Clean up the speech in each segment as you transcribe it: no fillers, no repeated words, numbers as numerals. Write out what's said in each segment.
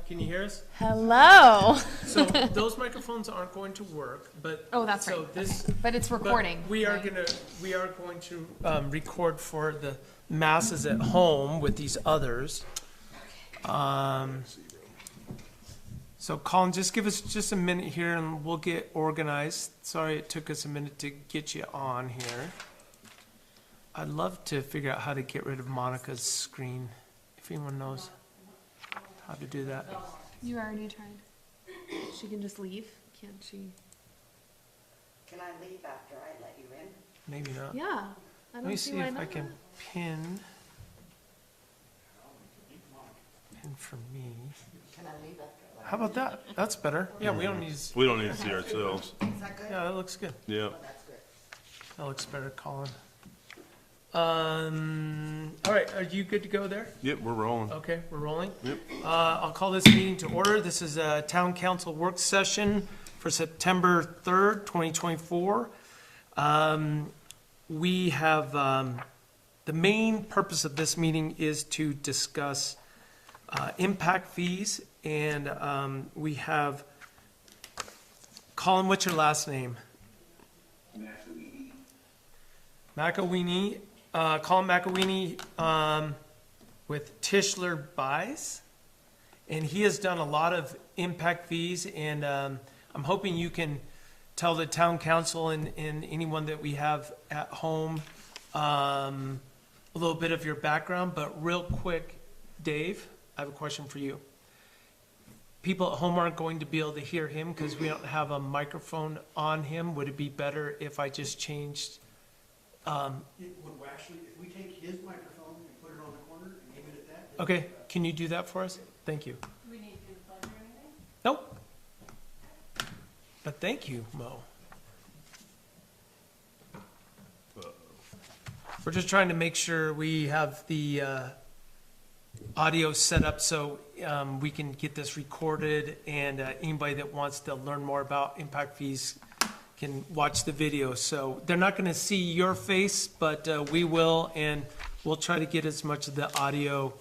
can you hear us? Hello. So those microphones aren't going to work, but Oh, that's so right. this, Okay. But it's recording. but we are going to record for the masses at home with these others. So Colin, just give us just a minute here and we'll get organized. Sorry it took us a minute to get you on here. I'd love to figure out how to get rid of Monica's screen, if anyone knows how to do that. You already tried. She can just leave, can't she? Can I leave after I let you in? Maybe not. Yeah. I Let don't me see see why if I not. can pin for me. Can I leave after I let How about that? That's better. Yeah, we don't need. We don't need to see ourselves. you in? Is that good? Yeah, that looks good. Yeah. Oh, that's good. That looks better, Colin. All right, are you good to go there? Yep, we're rolling. Okay, we're rolling. Yep. I'll call this meeting to order. This is a town council work session for September 3rd, 2024. We have, the main purpose of this meeting is to discuss impact fees, and we have, Colin, what's your last name? McElweeny. Colin McElweeny with Tischler Buys, and he has done a lot of impact fees, and I'm hoping you can tell the town council and anyone that we have at home a little bit of your background. But real quick, Dave, I have a question for you. People at home aren't going to be able to hear him because we don't have a microphone on him. Would it be better if I just changed? It would actually, if we take his microphone and put it on the corner and aim it at that. Okay, can you do that for us? Thank you. Do we need to plug or anything? Nope. But thank you, Mo. We're just trying to make sure we have the audio set up so we can get this recorded, and anybody that wants to learn more about impact fees can watch the video. So they're not going to see your face, but we will, and we'll try to get as much of the audio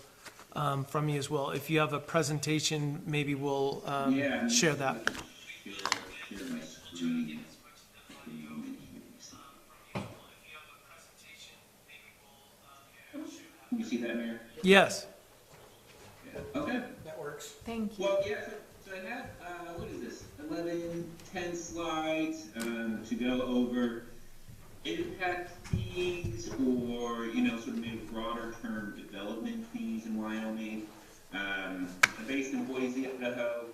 from you as well. If you have a presentation, maybe we'll share that. Share my screen. Can you see that, Mayor? Yes. Yeah. Okay. That works. Thank you. Well, yeah, so I have, what is this, 11, 10 slides to go over impact fees, or, sort of maybe broader term development fees in Wyoming. I'm based in Boise, Idaho.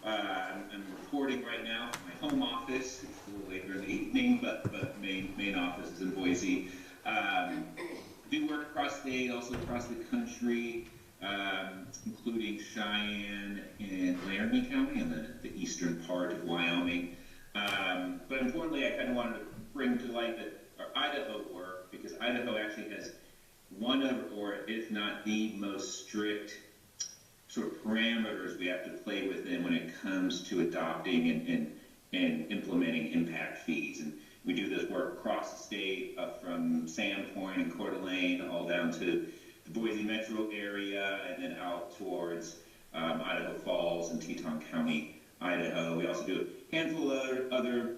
I'm reporting right now from my home office. It's a little later in the evening, but main office is in Boise. Do work across state, also across the country, including Cheyenne and Laramie County in the eastern part of Wyoming. But importantly, I kind of wanted to bring to light that our Idaho work, because Idaho actually has one of, or if not the most strict sort of parameters we have to play within when it comes to adopting and implementing impact fees. And we do this work across the state, up from Sandpoint and Coeur d'Alene, all down to the Boise metro area, and then out towards Idaho Falls and Teton County, Idaho. We also do a handful of other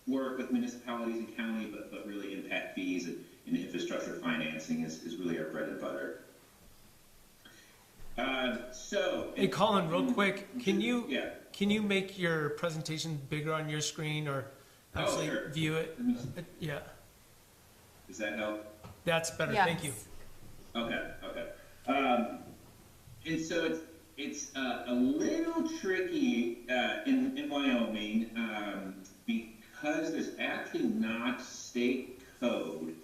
work with municipalities and county, but really impact fees and infrastructure financing is really our bread and butter. Hey, Colin, real quick, can you Yeah. make your presentation bigger on your screen, or actually sure. view it? Yeah, Does that help? that's better. Yes. Thank you. Okay. And so it's a little tricky in Wyoming because there's actually not state code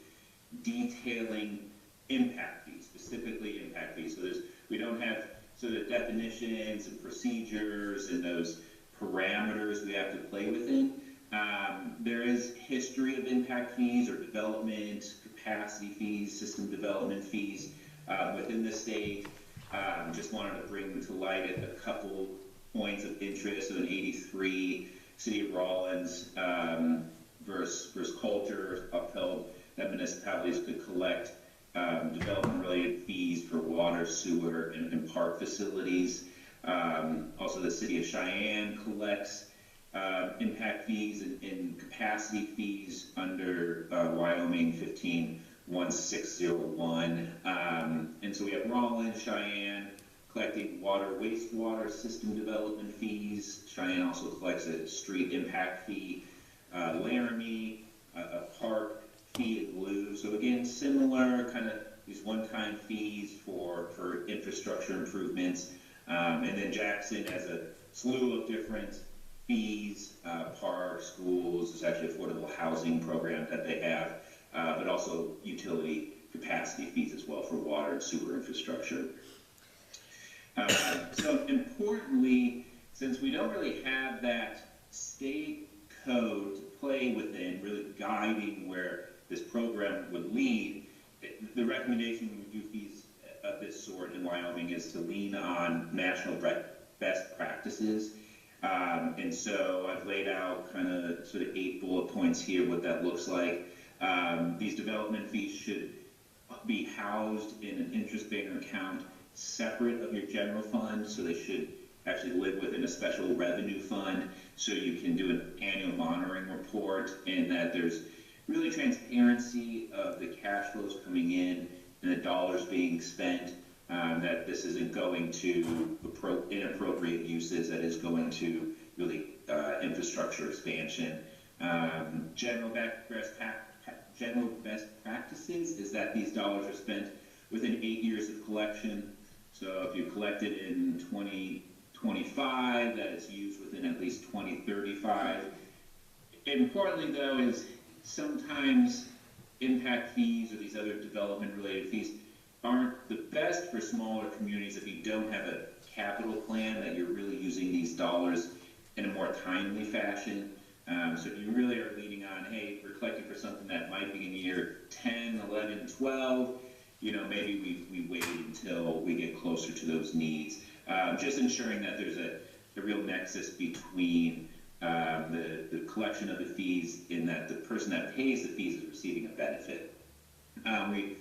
detailing impact fees, specifically impact fees. So we don't have sort of definitions and procedures and those parameters we have to play within. There is history of impact fees or development capacity fees, system development fees within the state. Just wanted to bring to light a couple points of interest. So in 83, City of Rawlins versus Coulter upheld that municipalities could collect development-related fees for water, sewer, and park facilities. Also, the city of Cheyenne collects impact fees and capacity fees under Wyoming 151601. And so we have Rollins, Cheyenne, collecting water wastewater system development fees. Cheyenne also collects a street impact fee. Laramie, a park fee in lieu. So again, similar kind of these one-time fees for infrastructure improvements. And then Jackson has a slew of different fees, parks, schools. There's actually affordable housing program that they have, but also utility capacity fees as well for water and sewer infrastructure. So importantly, since we don't really have that state code to play within, really guiding where this program would lead, the recommendation when we do fees of this sort in Wyoming is to lean on national best practices. And so I've laid out kind of sort of 8 bullet points here, what that looks like. These development fees should be housed in an interest-bearing account separate of your general fund, so they should actually live within a special revenue fund, so you can do an annual monitoring report, and that there's really transparency of the cash flows coming in and the dollars being spent, that this isn't going to inappropriate uses, that is going to really infrastructure expansion. General best practices is that these dollars are spent within 8 years of collection. So if you collected in 2025, that it's used within at least 2035. Importantly, though, is sometimes impact fees or these other development-related fees aren't the best for smaller communities if you don't have a capital plan, that you're really using these dollars in a more timely fashion. So if you really are leaning on, hey, we're collecting for something that might be in year 10, 11, 12, maybe we wait until we get closer to those needs. Just ensuring that there's a real nexus between the collection of the fees, in that the person that pays the fees is receiving a benefit. We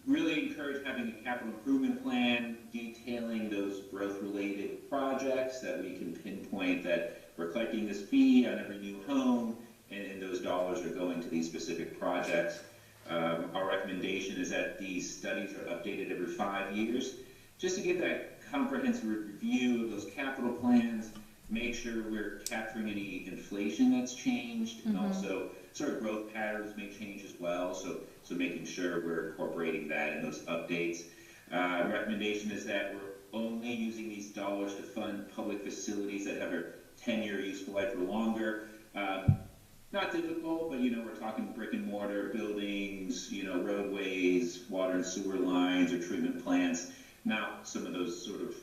really encourage having a capital improvement plan detailing those growth-related projects that we can pinpoint that we're collecting this fee on every new home, and those dollars are going to these specific projects. Our recommendation is that these studies are updated every 5 years, just to get that comprehensive review of those capital plans, make sure we're capturing any inflation that's changed, and also sort of growth patterns may change as well, so making sure we're incorporating that in those updates. Recommendation is that we're only using these dollars to fund public facilities that have a 10-year useful life or longer. Not difficult, but we're talking brick and mortar buildings, roadways, water and sewer lines, or treatment plants, not some of those sort of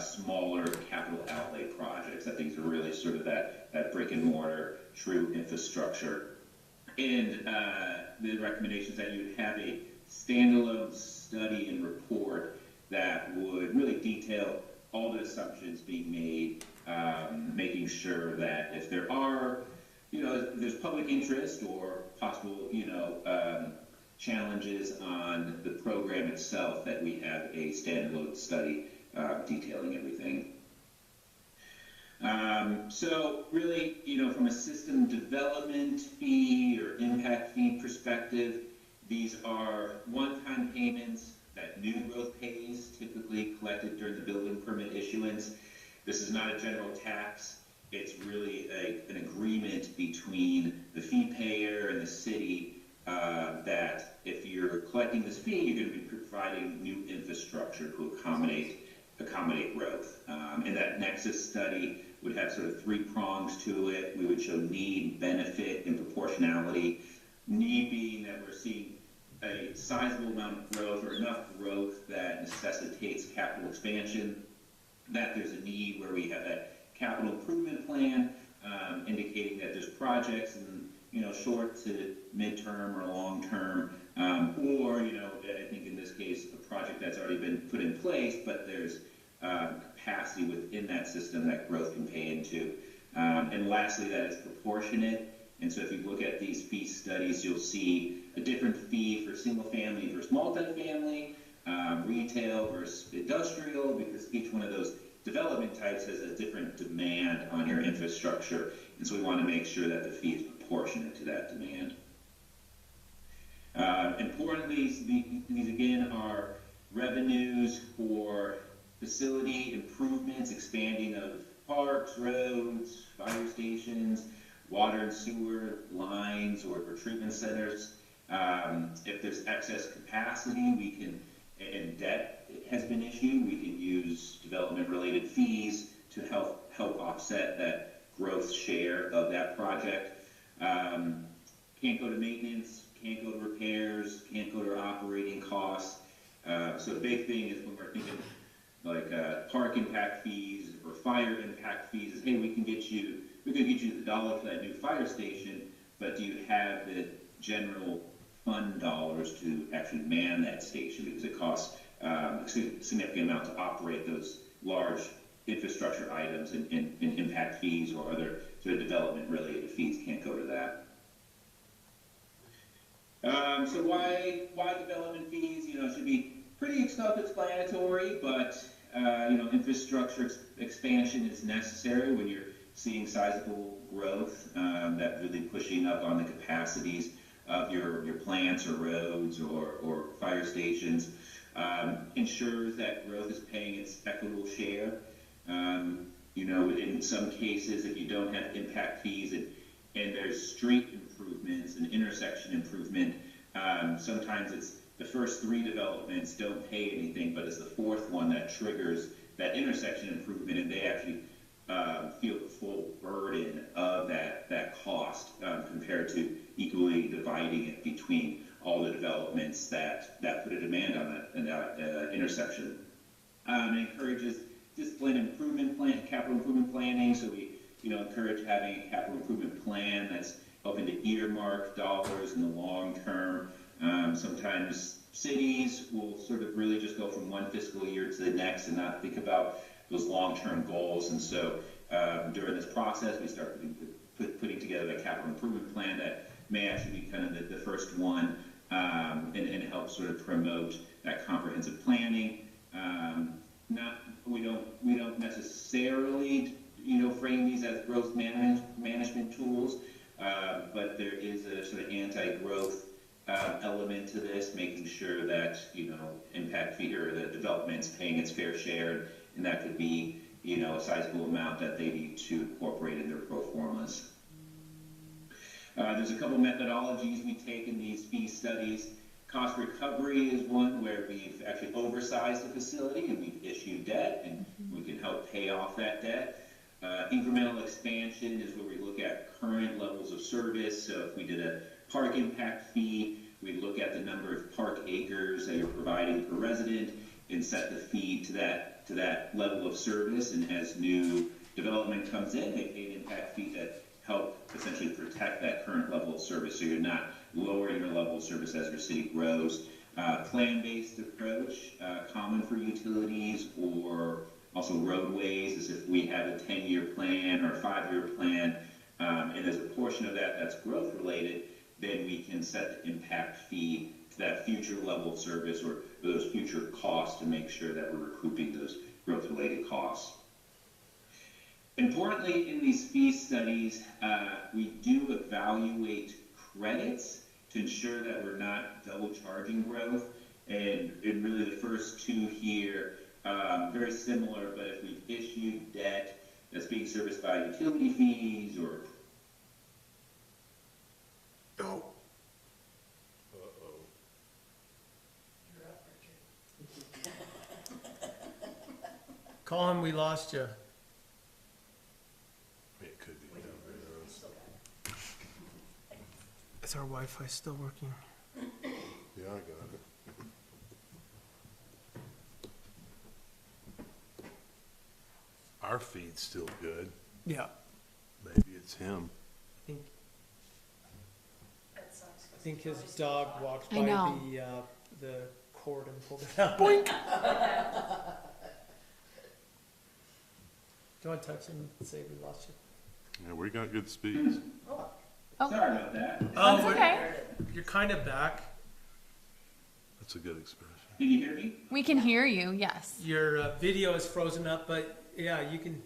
smaller capital outlay projects. I think are really sort of that brick and mortar true infrastructure. And the recommendation is that you would have a standalone study and report that would really detail all the assumptions being made, making sure that if there are, if there's public interest or possible, challenges on the program itself, that we have a standalone study detailing everything. So really, from a system development fee or impact fee perspective, these are one-time payments that new growth pays, typically collected during the building permit issuance. This is not a general tax. It's really an agreement between the fee payer and the city, that if you're collecting this fee, you're going to be providing new infrastructure to accommodate growth. And that nexus study would have sort of 3 prongs to it. We would show need, benefit, and proportionality. Need being that we're seeing a sizable amount of growth, or enough growth that necessitates capital expansion, that there's a need where we have that capital improvement plan, indicating that there's projects in short to midterm or long term, or I think in this case a project that's already been put in place, but there's capacity within that system that growth can pay into. And lastly, that it's proportionate. And so if you look at these fee studies, you'll see a different fee for single family versus multifamily, retail versus industrial, because each one of those development types has a different demand on your infrastructure, and so we want to make sure that the fee is proportionate to that demand. Importantly, these again are revenues for facility improvements, expanding of parks, roads, fire stations, water and sewer lines, or treatment centers. If there's excess capacity, we can, and debt has been issued, we can use development-related fees to help offset that growth share of that project. Can't go to maintenance, can't go to repairs, can't go to operating costs. So the big thing is when we're thinking like park impact fees or fire impact fees, is hey, we can get you the dollar for that new fire station, but do you have the general fund dollars to actually man that station, because it costs a significant amount to operate those large infrastructure items, and impact fees or other sort of development related fees can't go to that. So why development fees? You know, it should be pretty self-explanatory, but you know, infrastructure expansion is necessary when you're seeing sizable growth, that really pushing up on the capacities of your plants or roads or fire stations. Ensures that growth is paying its equitable share. You know, in some cases, if you don't have impact fees and there's street improvements and intersection improvement, sometimes it's the first 3 developments don't pay anything, but it's the 4th one that triggers that intersection improvement, and they actually feel the full burden of that cost, compared to equally dividing it between all the developments that put a demand on that intersection. It encourages disciplined improvement plan, capital improvement planning. So we, you know, encourage having a capital improvement plan that's helping to earmark dollars in the long term. Sometimes cities will sort of really just go from one fiscal year to the next and not think about those long-term goals. And so during this process, we start putting together a capital improvement plan that may actually be kind of the first one, and help sort of promote that comprehensive planning. We don't necessarily, you know, frame these as growth management tools, but there is a sort of anti-growth element to this, making sure that, you know, impact fee or the development's paying its fair share, and that could be, you know, a sizable amount that they need to incorporate in their pro formas. There's a couple methodologies we take in these fee studies. Cost recovery is one where we've actually oversized the facility and we've issued debt, and we can help pay off that debt. Incremental expansion is where we look at current levels of service. So if we did a park impact fee, we look at the number of park acres that you're providing per resident and set the fee to that level of service. And as new development comes in, they pay an impact fee to help essentially protect that current level of service, so you're not lowering your level of service as your city grows. Plan-based approach, common for utilities or also roadways, is if we have a 10-year plan or a 5-year plan, and there's a portion of that that's growth related, then we can set the impact fee to that future level of service or those future costs to make sure that we're recouping those growth related costs. Importantly, in these fee studies, we do evaluate credits to ensure that we're not double charging growth. And really the first 2 here, very similar, but if we've issued debt that's being serviced by utility fees or... Oh. Colin, we lost you. It could be. Is our Wi-Fi still working? Yeah, I got it. Our feed's still good. Yeah. Maybe it's him. I think his dog walked I by know. the cord and pulled it out. Boink! Do you want to text him and say we lost you? Yeah, we got good speeds. Oh, Sorry about that. Oh, that's okay. You're kind of back. That's a good expression. Can you hear me? We can hear you, yes. Your video is frozen up, but yeah, you can.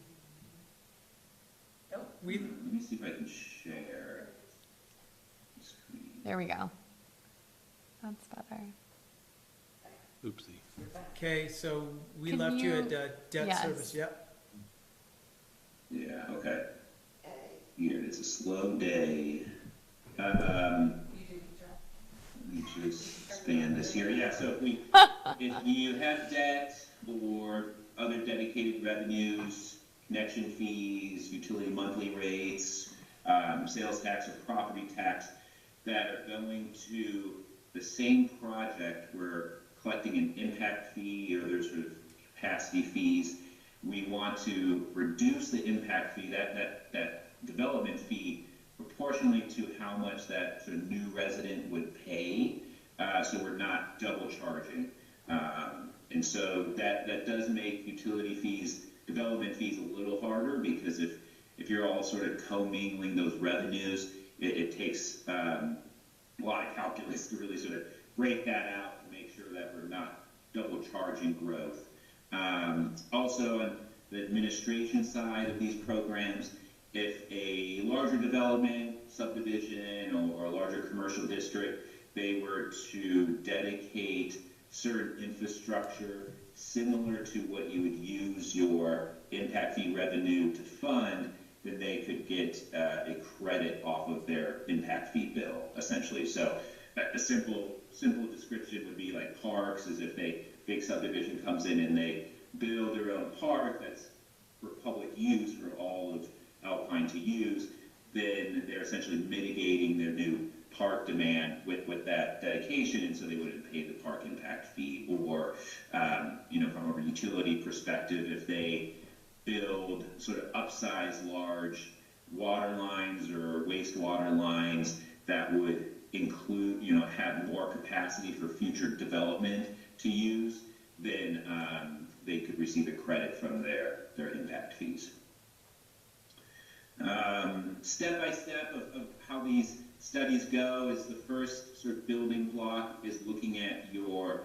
We, Let me see if I can share screen. There we go. That's better. Oopsie. okay, so we Can left you you- at debt yes. service, yep. Yeah, okay. A. Here, it's a slow day. Let me just expand this here. Yeah, so if you have debt or other dedicated revenues, connection fees, utility monthly rates, sales tax or property tax that are going to the same project, we're collecting an impact fee or there's sort of capacity fees. We want to reduce the impact fee, that development fee, proportionally to how much that sort of new resident would pay, so we're not double charging. And so that does make utility fees, development fees a little harder, because if you're all sort of commingling those revenues, it takes a lot of calculus to really sort of break that out and make sure that we're not double charging growth. Also, on the administration side of these programs, if a larger development, subdivision, or a larger commercial district, they were to dedicate certain infrastructure similar to what you would use your impact fee revenue to fund, then they could get a credit off of their impact fee bill, essentially. So a simple description would be like parks, as if a big subdivision comes in and they build their own park that's for public use for all of Alpine to use, then they're essentially mitigating their new park demand with that dedication, and so they wouldn't pay the park impact fee. Or, from a utility perspective, if they build sort of upsize large water lines or wastewater lines that would include, have more capacity for future development to use, then they could receive a credit from their impact fees. Step by step of how these studies go is the first sort of building block is looking at your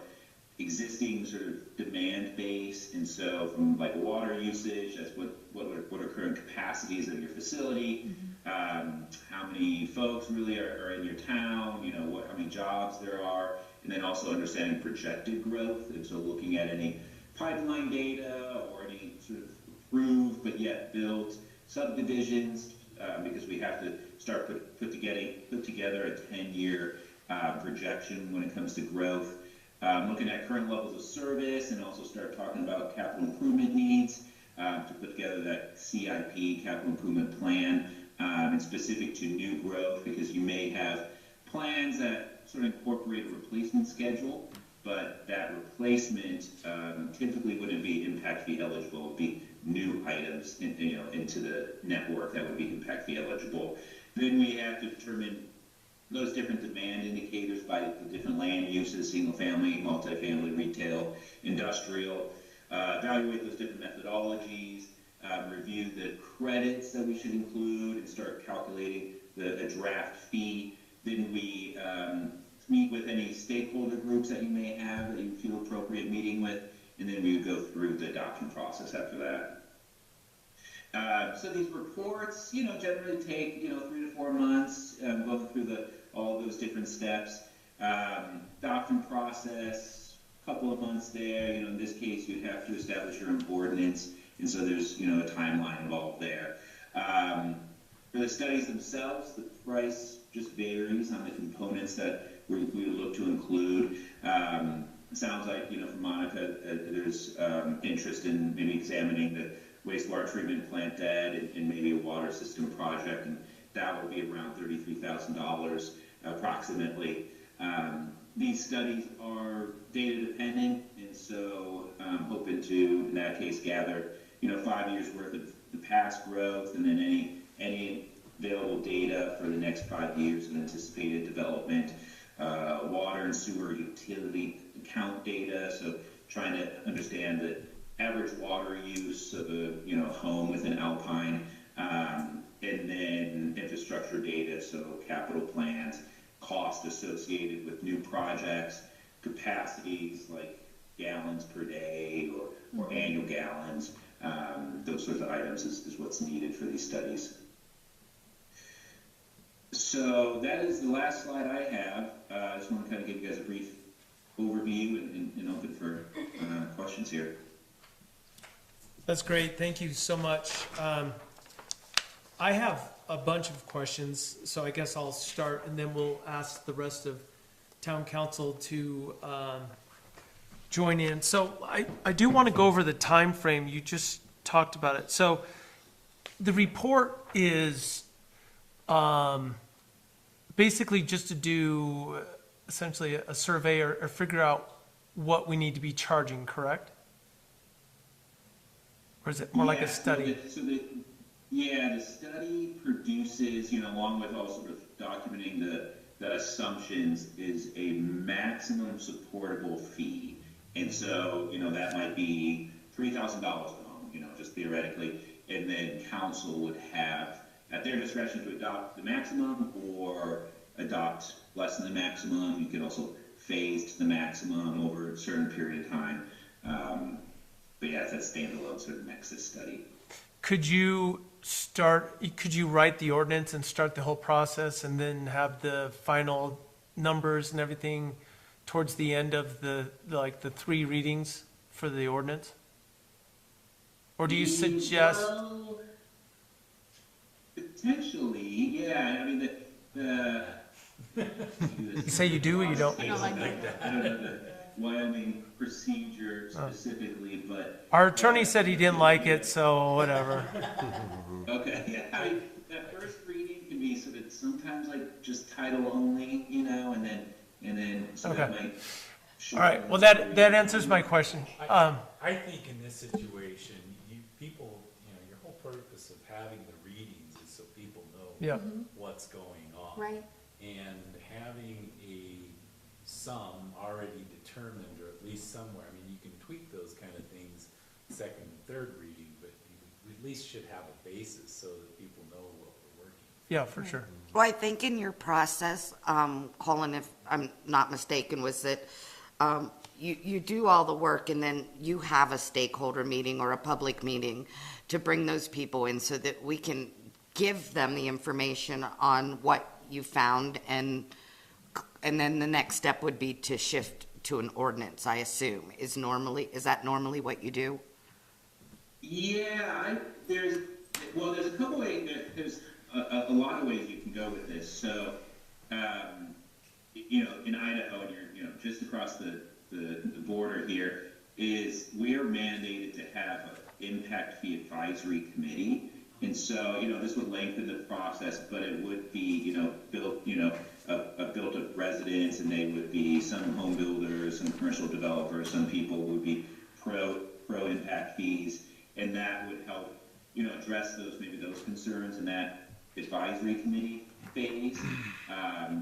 existing sort of demand base, and so from like water usage, that's what are current capacities of your facility, how many folks really are in your town, how many jobs there are, and then also understanding projected growth, and so looking at any pipeline data or any sort of approved but yet built subdivisions, because we have to start put together a 10-year projection when it comes to growth. Looking at current levels of service, and also start talking about capital improvement needs to put together that CIP, capital improvement plan, and specific to new growth, because you may have plans that sort of incorporate a replacement schedule, but that replacement typically wouldn't be impact fee eligible. It would be new items into the network that would be impact fee eligible. Then we have to determine those different demand indicators by the different land uses, single family, multifamily, retail, industrial, evaluate those different methodologies, review the credits that we should include, and start calculating a draft fee. Then we meet with any stakeholder groups that you may have that you feel appropriate meeting with, and then we would go through the adoption process after that. So these reports, generally take 3 to 4 months, going through all those different steps. Adoption process, a couple of months there. In this case, you'd have to establish your own ordinance, and so there's a timeline involved there. For the studies themselves, the price just varies on the components that we would look to include. It sounds like, from Monica, there's interest in maybe examining the wastewater treatment plant debt and maybe a water system project, and that will be around $33,000 approximately. These studies are data dependent, and so I'm hoping to, in that case, gather 5 years worth of the past growth, and then any available data for the next 5 years of anticipated development, water and sewer utility account data, so trying to understand the average water use of a home within Alpine, and then infrastructure data, so capital plans, cost associated with new projects, capacities like gallons per day or annual gallons, items is what's needed for these studies. So that is the last slide I have. I just want to kind of give you guys a brief overview and open for questions here. That's great. Thank you so much. I have a bunch of questions, so I guess I'll start and then we'll ask the rest of town council to join in. So I do want to go over the time frame. You just talked about it. So the report is basically just to do essentially a survey or figure out what we need to be charging, correct? Or is it more like a study? The study produces, along with also documenting the assumptions, is a maximum supportable fee. And so, that might be $3,000 a home, just theoretically. And then council would have at their discretion to adopt the maximum or adopt less than the maximum. You can also phase to the maximum over a certain period of time. But yeah, it's that standalone sort of nexus study. Could you write the ordinance and start the whole process and then have the final numbers and everything towards the end of the 3 readings for the ordinance? Or do you suggest? Well, potentially, yeah. I mean, You say you do or you don't? I don't like that. I don't know the Wyoming procedure specifically, but Our attorney said he didn't like it, so whatever. okay, yeah. I mean, that first reading can be sort of sometimes like just title only, and then so that Okay. might. All right, well, that answers my question. I think in this situation, people, your whole purpose of having the readings is so people know Yeah, what's going on. Right. And having a sum already determined, or at least somewhere, I mean, you can tweak those kind of things second and third reading, but you at least should have a basis so that people know what we're working. yeah, for sure. Well, I think in your process, Colin, if I'm not mistaken, was that you do all the work and then you have a stakeholder meeting or a public meeting to bring those people in so that we can give them the information on what you found, and then the next step would be to shift to an ordinance, I assume. Is that normally what you do? Yeah, there's a couple ways. There's a lot of ways you can go with this. So, in Idaho, and you're just across the border here, we're mandated to have an impact fee advisory committee. And so, this would lengthen the process, but it would be, built, built of residents, and they would be some home builders, some commercial developers, some people would be pro impact fees, and that would help, address maybe those concerns in that advisory committee phase.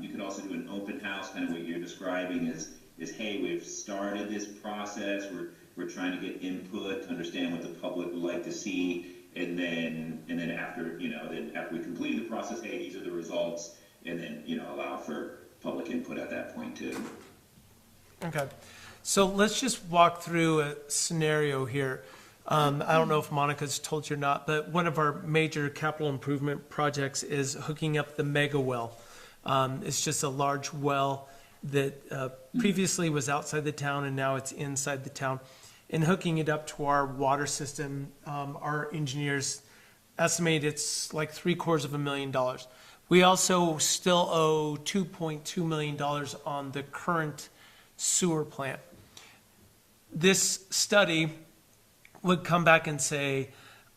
You could also do an open house, kind of what you're describing is hey, we've started this process, we're trying to get input to understand what the public would like to see. And then after, after we complete the process, hey, these are the results, and then, allow for public input at that point too. Okay, so let's just walk through a scenario here. I don't know if Monica's told you or not, but one of our major capital improvement projects is hooking up the mega well. It's just a large well that previously was outside the town and now it's inside the town. And hooking it up to our water system, our engineers estimate it's like $750,000. We also still owe $2.2 million on the current sewer plant. This study would come back and say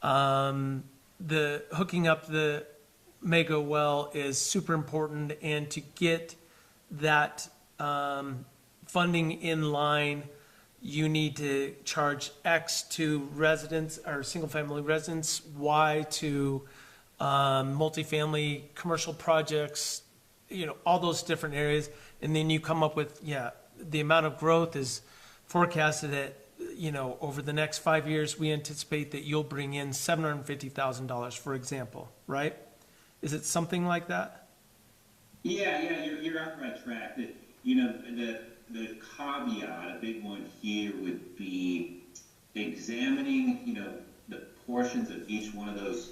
the hooking up the mega well is super important, and to get that funding in line, you need to charge X to residents or single-family residents, Y to multifamily commercial projects, all those different areas. And then you come up with, the amount of growth is forecasted at, over the next 5 years, we anticipate that you'll bring in $750,000, for example, right? Is it something like that? Yeah, you're on the right track. That, the caveat, a big one here would be examining, the portions of each one of those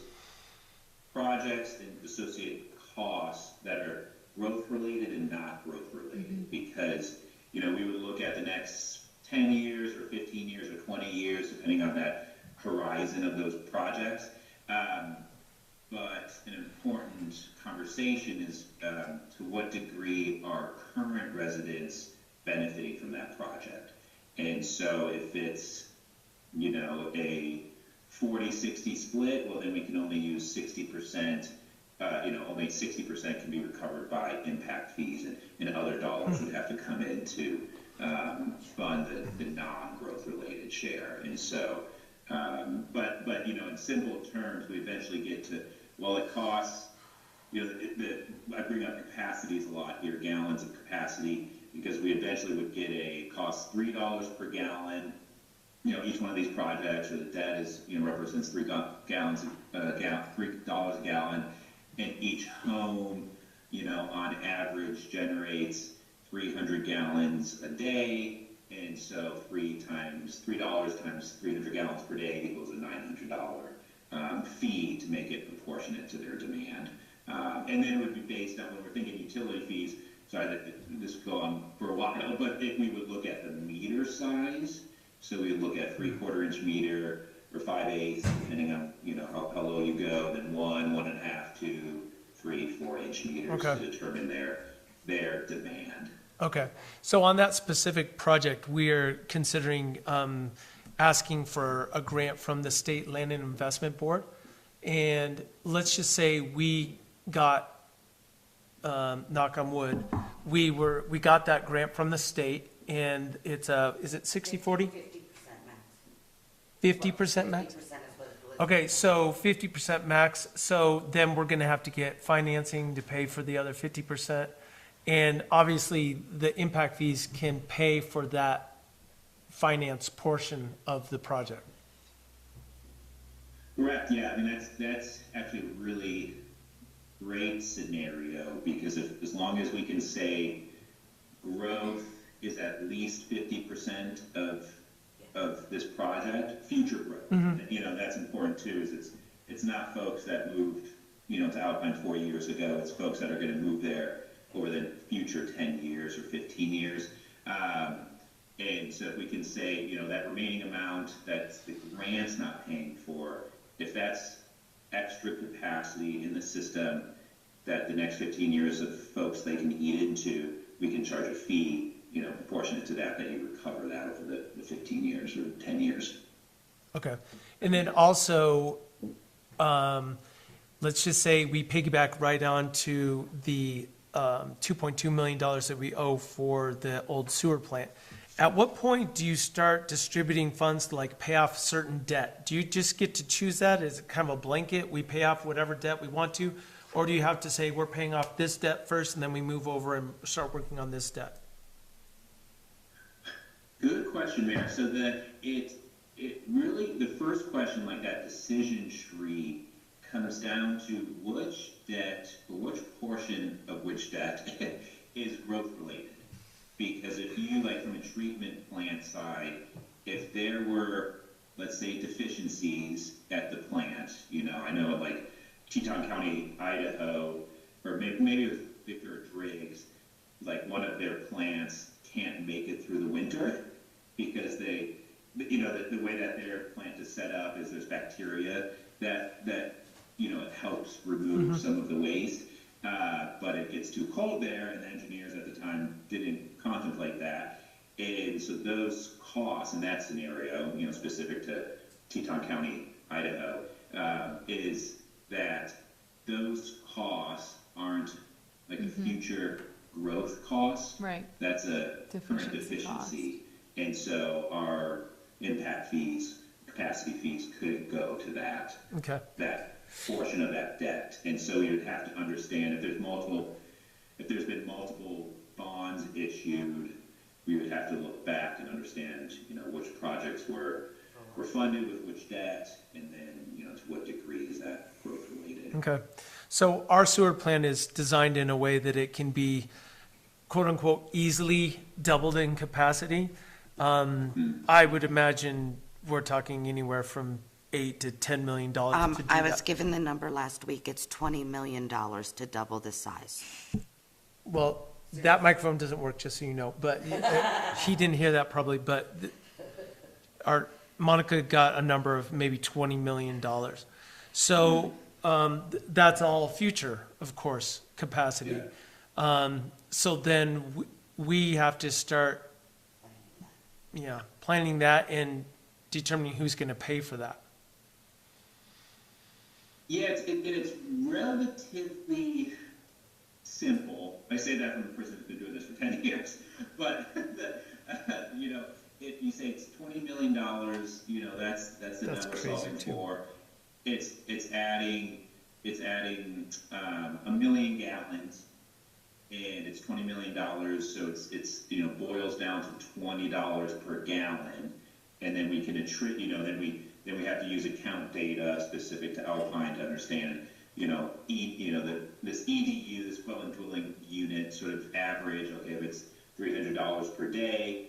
projects and associated costs that are growth related and not growth related. Because, we would look at the next 10 years or 15 years or 20 years, depending on that horizon of those projects. But an important conversation is to what degree are current residents benefiting from that project. And so if it's, a 40-60 split, well, then we can only use 60%, only 60% can be recovered by impact fees, and other dollars would have to come in to fund the non-growth related share. And so, but in simple terms, we eventually get to, well, it costs, I bring up capacities a lot here, gallons of capacity, because we eventually would get a cost $3 per gallon. Each one of these projects, or the debt is, represents $3 a gallon, and each home, on average generates 300 gallons a day, and so $3 times 300 gallons per day equals a $900 fee to make it proportionate to their demand. And then it would be based on, when we're thinking utility fees, sorry, this would go on for a while, but if we would look at the meter size, so we would look at 3/4 inch meter or 5/8, depending on, how low you go, then 1, 1.5, 2, 3, 4 inch meters Okay. to determine their demand. Okay, so on that specific project, we are considering asking for a grant from the State Land and Investment Board. And let's just say we got, knock on wood, we got that grant from the state, and it's is it 60/40? 50% 50% max? max. 50% is what it was. Okay, so 50% max, so then we're gonna have to get financing to pay for the other 50%. And obviously, the impact fees can pay for that finance portion of the project. Correct, yeah, I mean, that's actually a really great scenario, because as long as we can say growth is at least 50% of this project, future growth. That's important too, is it's not folks that moved, to Alpine 4 years ago, it's folks that are gonna move there over the future 10 years or 15 years. And so if we can say, that remaining amount that the grant's not paying for, if that's extra capacity in the system that the next 15 years of folks they can eat into, we can charge a fee, proportionate to that you recover that over the 15 years or 10 years. Okay, and then also, let's just say we piggyback right on to the $2.2 million that we owe for the old sewer plant. At what point do you start distributing funds to pay off certain debt? Do you just get to choose that? Is it kind of a blanket? We pay off whatever debt we want to? Or do you have to say, we're paying off this debt first and then we move over and start working on this debt? Good question, Mayor. So it really, the first question, like that decision tree, comes down to which debt, or which portion of which debt is growth related. Because if you, from a treatment plant side, if there were, let's say, deficiencies at the plant, I know Teton County, Idaho, or maybe with Victor Driggs, one of their plants can't make it through the winter because the way that their plant is set up is there's bacteria that it helps remove some of the waste, but it gets too cold there, and the engineers at the time didn't contemplate that. And so those costs in that scenario, specific to Teton County, Idaho, is that those costs aren't a future growth cost. Right. That's a current Deficiency cost. deficiency. And so our impact fees, capacity fees could go to that. Okay. That portion of that debt. And so you would have to understand if there's been multiple bonds issued, we would have to look back and understand, which projects were funded with which debt, and then, to what degree is that growth related. Okay. So our sewer plant is designed in a way that it can be, quote unquote, easily doubled in capacity. I would imagine we're talking anywhere from $8 to $10 million to do I was that. given the number last week. It's $20 million to double the size. Well, that microphone doesn't work, just so you know, but he didn't hear that probably, but our, Monica got a number of maybe $20 million. So, that's all future, of course, capacity. So then we have to start, planning that and determining who's gonna pay for that. Yeah, it's relatively simple. I say that from a person who's been doing this for 10 years. But, if you say it's $20 million, that's the That's number we're crazy, solving too. for. It's adding 1 million gallons, and it's $20 million, so it's boils down to $20 per gallon, and then we can then we have to use account data specific to Alpine to understand, this EDU, this dwelling dwelling unit sort of average. Okay, if it's $300 per day,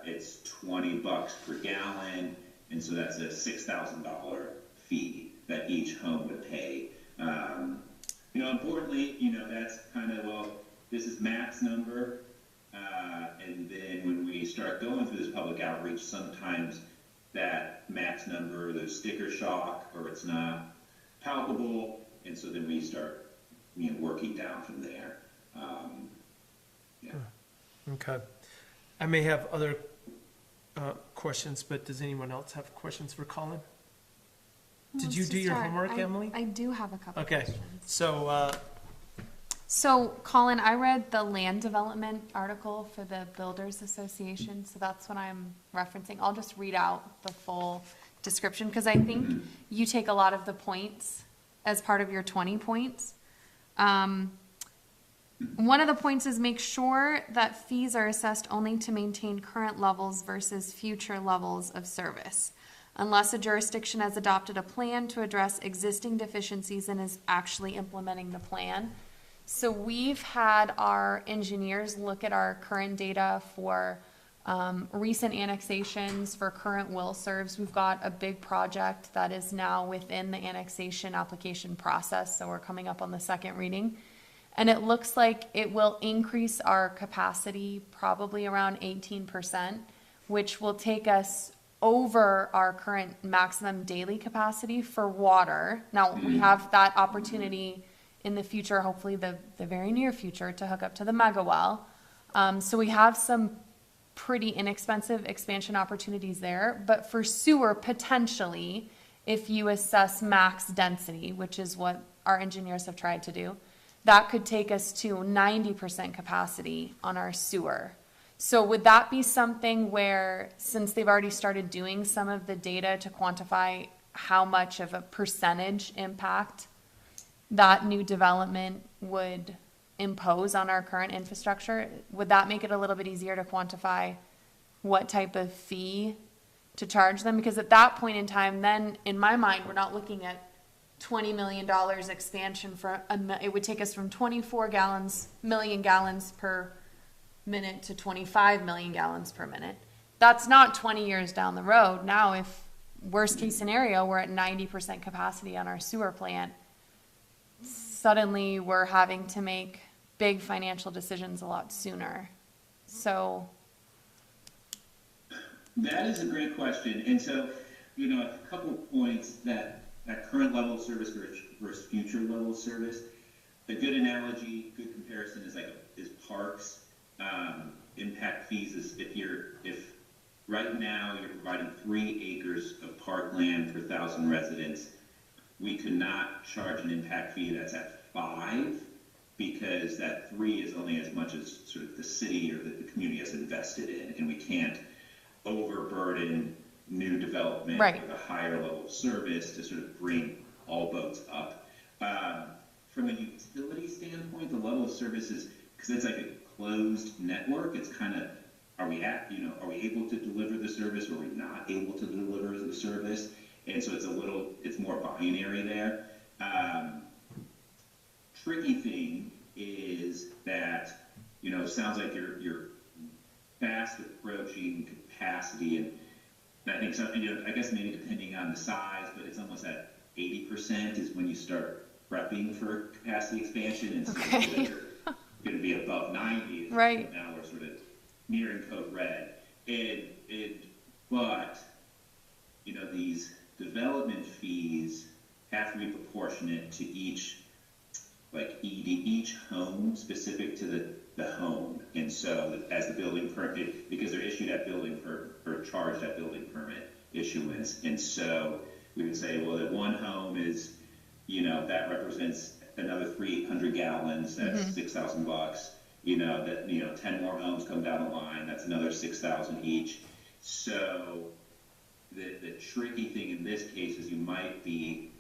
it's $20 per gallon, and so that's a $6,000 fee that each home would pay. Importantly, that's kind of, this is max number, and then when we start going through this public outreach, sometimes that max number, there's sticker shock, or it's not palpable, and so then we start, working down from there. Okay. I may have other questions, but does anyone else have questions for Colin? Did Who you wants do to your start? homework, Emily? I do have a couple Okay, questions. so, So, Colin, I read the land development article for the Builders Association, so that's what I'm referencing. I'll just read out the full description, because I think you take a lot of the points as part of your 20 points. One of the points is make sure that fees are assessed only to maintain current levels versus future levels of service, unless a jurisdiction has adopted a plan to address existing deficiencies and is actually implementing the plan. So we've had our engineers look at our current data for recent annexations, for current will serves. We've got a big project that is now within the annexation application process, so we're coming up on the second reading. And it looks like it will increase our capacity probably around 18%, which will take us over our current maximum daily capacity for water. Now, we have that opportunity in the future, hopefully the very near future, to hook up to the mega well. So we have some pretty inexpensive expansion opportunities there. But for sewer, potentially, if you assess max density, which is what our engineers have tried to do, that could take us to 90% capacity on our sewer. So would that be something where, since they've already started doing some of the data to quantify how much of a percentage impact that new development would impose on our current infrastructure, would that make it a little bit easier to quantify what type of fee to charge them? Because at that point in time, then in my mind, we're not looking at $20 million expansion for it would take us from 24 million gallons per minute to 25 million gallons per minute. That's not 20 years down the road. Now, if worst case scenario, we're at 90% capacity on our sewer plant, suddenly we're having to make big financial decisions a lot sooner. So that is a great question. And so, a couple of points that current level of service versus future level of service. A good analogy, good comparison is parks. Impact fees is if right now you're providing 3 acres of parkland per 1,000 residents, we could not charge an impact fee that's at 5, because that 3 is only as much as sort of the city or the community has invested in, and we can't overburden new development with a higher level of service to sort of bring all boats up. From a utility standpoint, the level of service is, because it's like a closed network, it's kind of, are we able to deliver the service, or are we not able to deliver the service? And so it's more binary there. Tricky thing is that, it sounds like you're fast approaching capacity, and And I think so, I guess maybe depending on the size, but it's almost at 80% is when you start prepping for capacity expansion, and so Okay. you're gonna be above 90. Right. Now we're sort of nearing code red. But, these development fees have to be proportionate to each home, specific to the home. And so as the building permit, because they're issued at building or charged at building permit issuance. And so we would say, well, that one home is, that represents another 300 gallons, that's $6,000. 10 more homes come down the line, that's another 6,000 each. So the tricky thing in this case is you might be,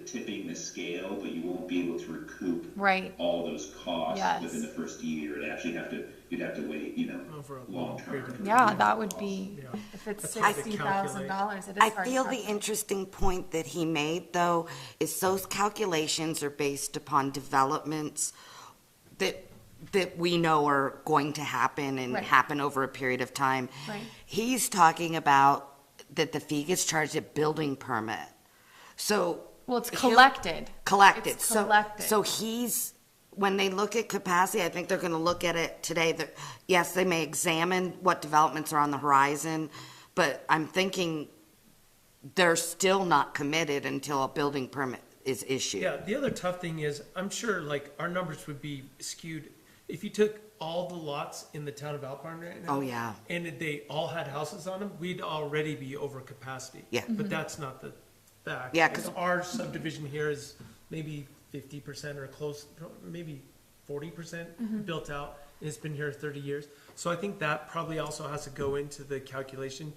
tipping the scale, but you won't be able to recoup Right. all those costs Yes. within the first year. It'd actually you'd have to wait, Over a long long period term. of time. Yeah, that would be, Yeah. if it's That's hard to $60,000, it is I hard to feel the calculate. interesting point that he made, though, is those calculations are based upon developments that we know are going to happen and Right. happen over a period of time. Right. He's talking about that the fee gets charged at building permit. So. Well, it's he'll- collected. Collected. It's collected. So when they look at capacity, I think they're gonna look at it today, that, yes, they may examine what developments are on the horizon, but I'm thinking they're still not committed until a building permit is issued. Yeah, the other tough thing is, I'm sure like our numbers would be skewed if you took all the lots in the town of Alpine right now. Oh, yeah. And they all had houses on them, we'd already be over capacity. Yeah. But that's not the fact. Yeah, 'cause- Our subdivision here is maybe 50% or close, maybe 40% built out. It's been here 30 years. So I think that probably also has to go into the calculation.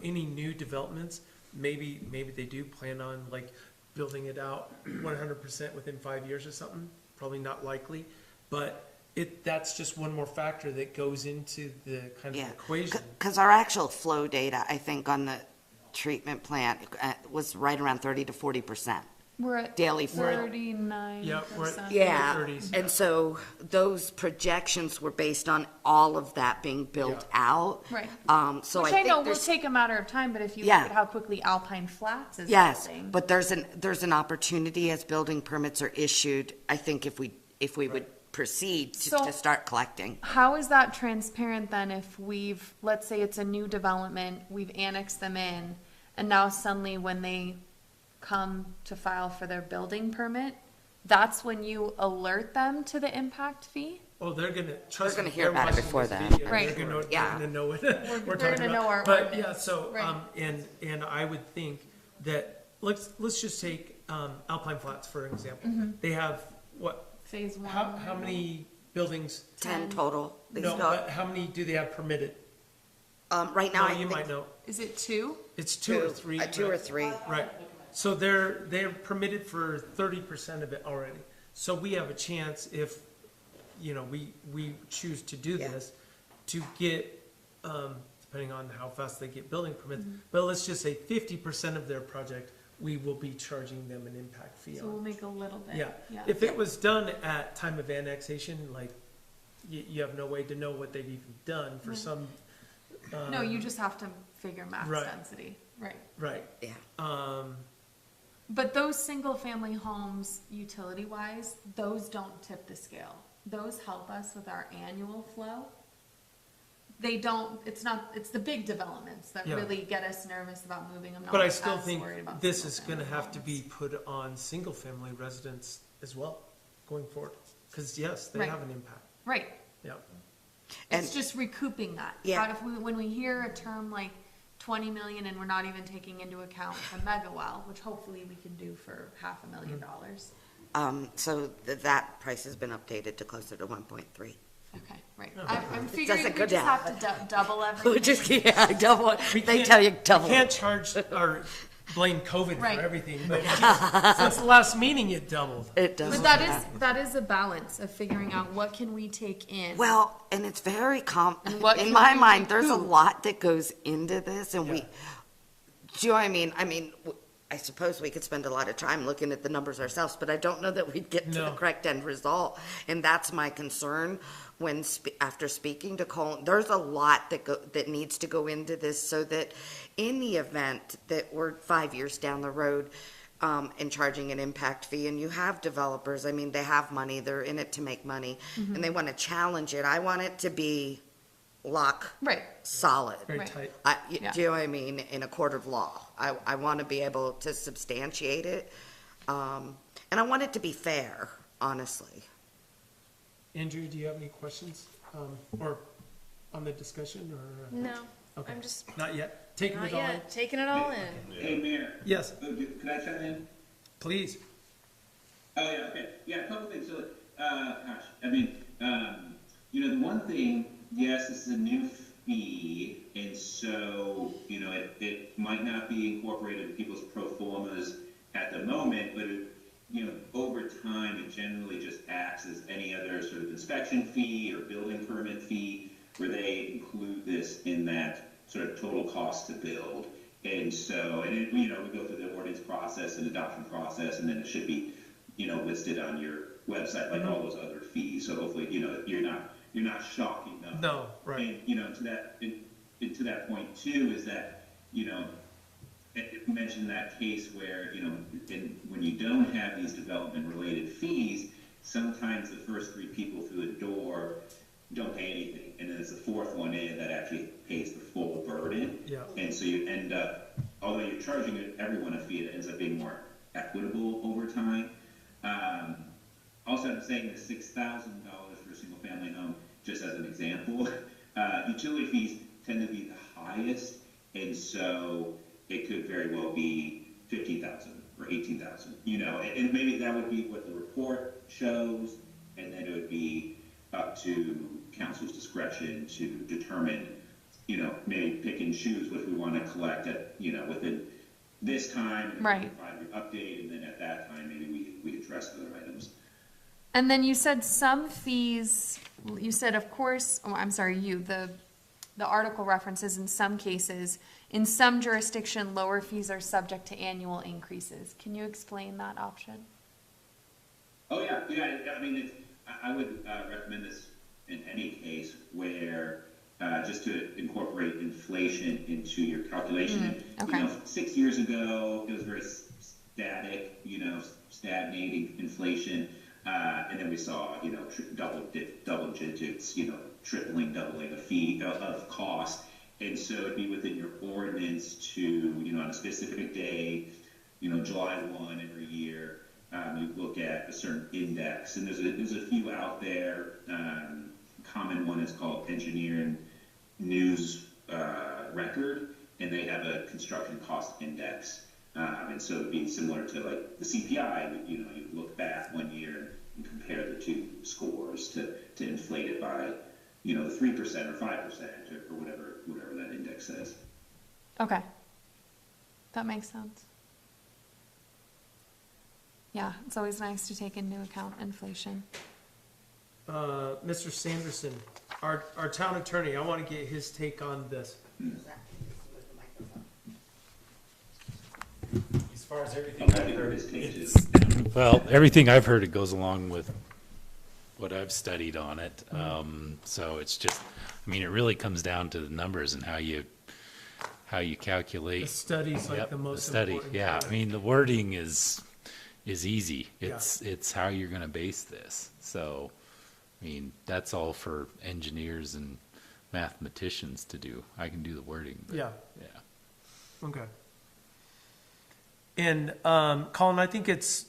Any new developments, maybe they do plan on like building it out 100% within 5 years or something. Probably not likely, but that's just one more factor that goes into the kind of Yeah. equation. Because our actual flow data, I think, on the treatment plant was right around 30 to 40%. We're at Daily flow. 39%. Yeah, we're at- Yeah, 30s. and so those projections were based on all of that being built out. Right. So I Which I think know will there's, take a matter of time, but if you look Yeah. at how quickly Alpine Flats is yes, building. but there's an opportunity as building permits are issued, I think if we would proceed So- to start collecting. How is that transparent then if let's say it's a new development, we've annexed them in, and now suddenly when they come to file for their building permit, that's when you alert them to the impact fee? Oh, they're gonna, trust They're me. gonna hear about it watching before this that. video. Right. They're gonna Yeah. know what They're we're talking gonna know our about. But ordinance. yeah, so, Right. and I would think that, let's just take, Alpine Flats for example. Mm-hmm. They have, what, Phase one. how many buildings? 10 total. They No, still- but how many do they have permitted? Right now, No, I you think might know. Is it 2? It's two or three. two or right? three. Right. So they're permitted for 30% of it already. So we have a chance if, we choose to do Yeah. this, to get, depending on how fast they get building permits, Mm-hmm. but let's just say 50% of their project, we will be charging them an impact fee So we'll on. make a little bit. Yeah. If it was done at time of annexation, like, you have no way to know what they've even done for Right. some. No, you just have to figure max Right. density. Right. Right. Yeah. But those single-family homes, utility-wise, those don't tip the scale. Those help us with our annual flow. They don't, it's the big developments that Yeah. really get us nervous about moving them. But I not still as think worried about this is gonna single-family have to homes. be put on single-family residents as well, going forward. Because yes, they Right. have an impact, Right. yeah. And- It's just recouping that. Yeah. How when we hear a term like 20 million and we're not even taking into account a mega well, which hopefully we can do for $500,000. So that price has been updated to closer to 1.3. Okay, right. Oh. I'm figuring doesn't we go just down. have to double everything. We just, yeah, double, We they can't- tell you double. You can't charge or blame COVID Right. for everything, but since the last meeting, it doubled. It does. But that is a balance of figuring out what can we take in. Well, and it's very And what in can my we mind, there's a recoup? lot that goes into this and Yeah. do you know what I mean? I mean, I suppose we could spend a lot of time looking at the numbers ourselves, but I don't know that we'd get to the No. correct end result. And that's my concern when, after speaking to Colin, there's a lot that needs to go into this so that in the event that we're 5 years down the road, and charging an impact fee, and you have developers, I mean, they have money, they're in it to make money, and they want to challenge it. I want it to be Right. solid. Very Right. tight. Yeah. Do you know what I mean? In a court of law. I want to be able to substantiate it. And I want it to be fair, honestly. Andrew, do you have any questions, or on the discussion, or? No, Okay. I'm just Not yet? Taking not it all in? yet taking it all in. Hey, Mayor. Yes, Could I chime in? please. Oh, yeah, okay. Yeah, a couple things. So, gosh, I mean, the one thing, yes, this is a new fee, and so, it might not be incorporated in people's pro formas at the moment, but over time, it generally just acts as any other sort of inspection fee or building permit fee, where they include this in that sort of total cost to build. And so, we go through the ordinance process and adoption process, and then it should be, listed on your website like all those other fees. So hopefully, you're not shocking them. No, right. And, to that point too, is that, it mentioned that case where, when you don't have these development-related fees, sometimes the first 3 people through the door don't pay anything, and then it's the 4th one in that actually pays the full burden. Yeah. And so you end up, although you're charging everyone a fee, it ends up being more equitable over time. Also, I'm saying the $6,000 for a single-family home, just as an example, utility fees tend to be the highest, and so it could very well be $15,000 or $18,000. And maybe that would be what the report shows, and then it would be up to council's discretion to determine, maybe pick and choose what we want to collect at, within this time, Right. 5-year update, and then at that time, maybe we address other items. And then you said some fees, you said, of course, the article references in some cases, in some jurisdiction, lower fees are subject to annual increases. Can you explain that option? Oh, yeah, I mean, I would recommend this in any case where, just to incorporate inflation into your calculation. Okay. 6 years ago, it was very static, stagnating inflation. And then we saw, double digits, tripling, doubling a fee of cost. And so it'd be within your ordinance to, on a specific day, July 1 every year, you look at a certain index. And there's a few out there. Common one is called Engineering News Record, and they have a construction cost index. And so it'd be similar to like the CPI, you look back 1 year and compare the 2 scores to inflate it by, the 3% or 5% or whatever that index says. Okay. That makes sense. Yeah, it's always nice to take into account inflation. Mr. Sanderson, our town attorney, I want to get his take on this. As far as everything I'm happy I've for heard, his take too. well, everything I've heard, it goes along with what I've studied on it. So it's just, it really comes down to the numbers and how you calculate. The study's like Yep, the most study, important. yeah. part. The wording is easy. Yeah. It's how you're gonna base this. So, that's all for engineers and mathematicians to do. I can do the wording, but Yeah. yeah. Okay. And Colin, I think it's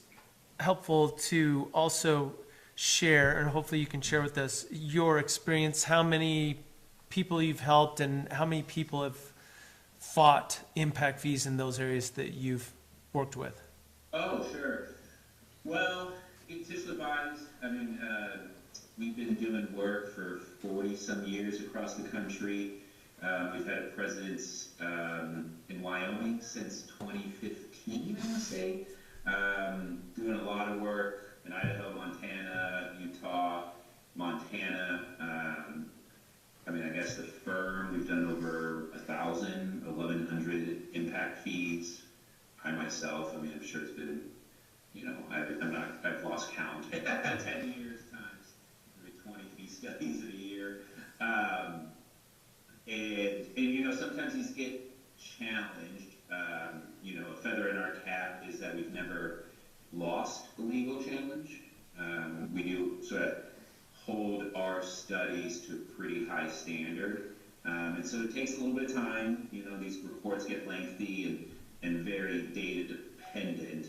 helpful to also share, and hopefully you can share with us your experience, how many people you've helped and how many people have fought impact fees in those areas that you've worked with. Oh, sure. Well, in Tischler Bodies, we've been doing work for 40-some years across the country. We've had a presence in Wyoming since 2015, I want to say. Doing a lot of work in Idaho, Montana, Utah, Montana. I guess the firm, we've done over 1,000, 1,100 impact fees. I myself, I mean, I'm sure it's been, you know, I've lost count 10 years times maybe 20 fee studies in a year. And, you know, sometimes these get challenged. You know, a feather in our cap is that we've never lost a legal challenge. We do sort of hold our studies to a pretty high standard. And so it takes a little bit of time. You know, these reports get lengthy and very data dependent,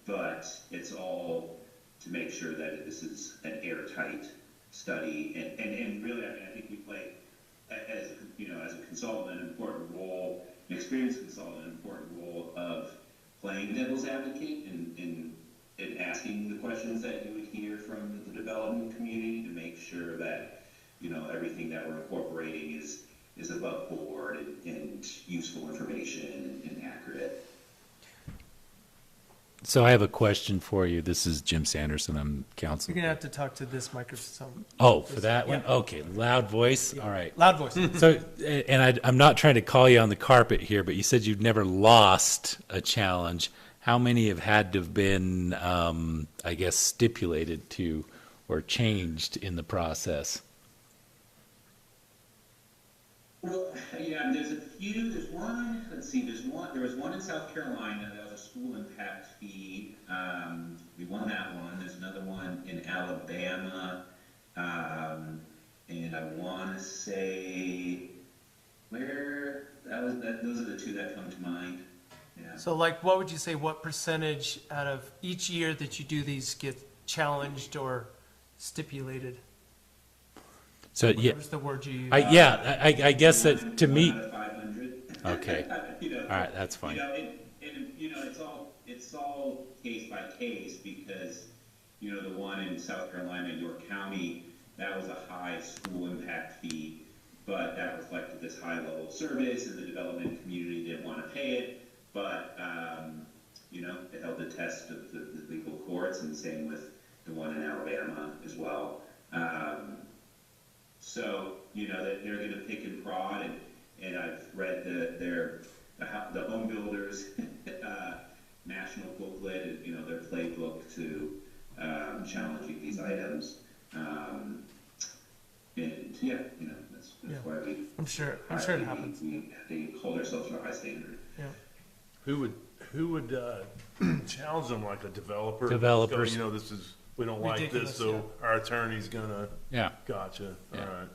but it's all to make sure that this is an airtight study. And really, I mean, I think we play, as you know, as a consultant, an important role, an experienced consultant, an important role of playing devil's advocate and asking the questions that you would hear from the development community to make sure that, you know, everything that we're incorporating is above board and useful information and accurate. So I have a question for you. This is Jim Sanderson. I'm counsel. You're gonna have to talk to this microphone. Oh, for that one? Yeah. Okay, loud voice. All right. Loud voice. So, and I'm not trying to call you on the carpet here, but you said you've never lost a challenge. How many have had to have been, I guess, stipulated to or changed in the process? Well, yeah, there's a few. There's one. Let's see. There was one in South Carolina that was a school impact fee. We won that one. There's another one in Alabama, and I want to say where that was. Those are the two that come to mind. Yeah. So like, what would you say, what percentage out of each year that you do these get challenged or stipulated? So, yeah, What's the word you use? I guess that to me, One out of 500. okay. You know, All right, that's fine. You know, and you know, it's all case by case because, you know, the one in South Carolina, York County, that was a high school impact fee, but that reflected this high level of service, and the development community didn't want to pay it. But you know, it held the test of the legal courts, and the same with the one in Alabama as well. So, you know, that they're going to pick and prod, and I've read the home builders national booklet, and, you know, their playbook to challenging these items. And yeah, you know, that's why we. I'm sure it happens. We hold ourselves to a high standard. Yeah. Who would challenge them, like a developer? Developers. Go, you know, we don't like Ridiculous, this, so our attorney's gonna. Yeah. Gotcha. Yeah. All right.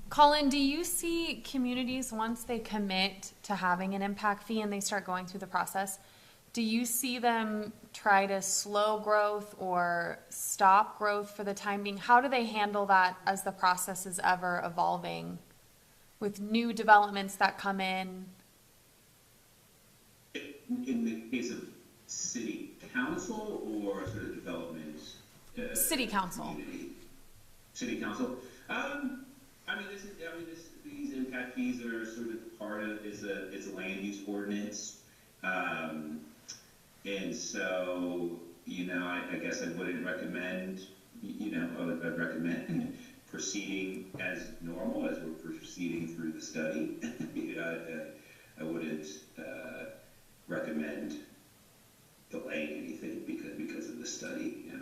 Colin, do you see communities, once they commit to having an impact fee and they start going through the process, do you see them try to slow growth or stop growth for the time being? How do they handle that as the process is ever evolving with new developments that come in? In the case of city council or sort of development? City council. Community? City council. I mean, these impact fees are sort of part of is a land use ordinance, and so, you know, I guess I wouldn't recommend. You know, I'd recommend proceeding as normal as we're proceeding through the study. I wouldn't recommend delaying anything because of the study. Yeah.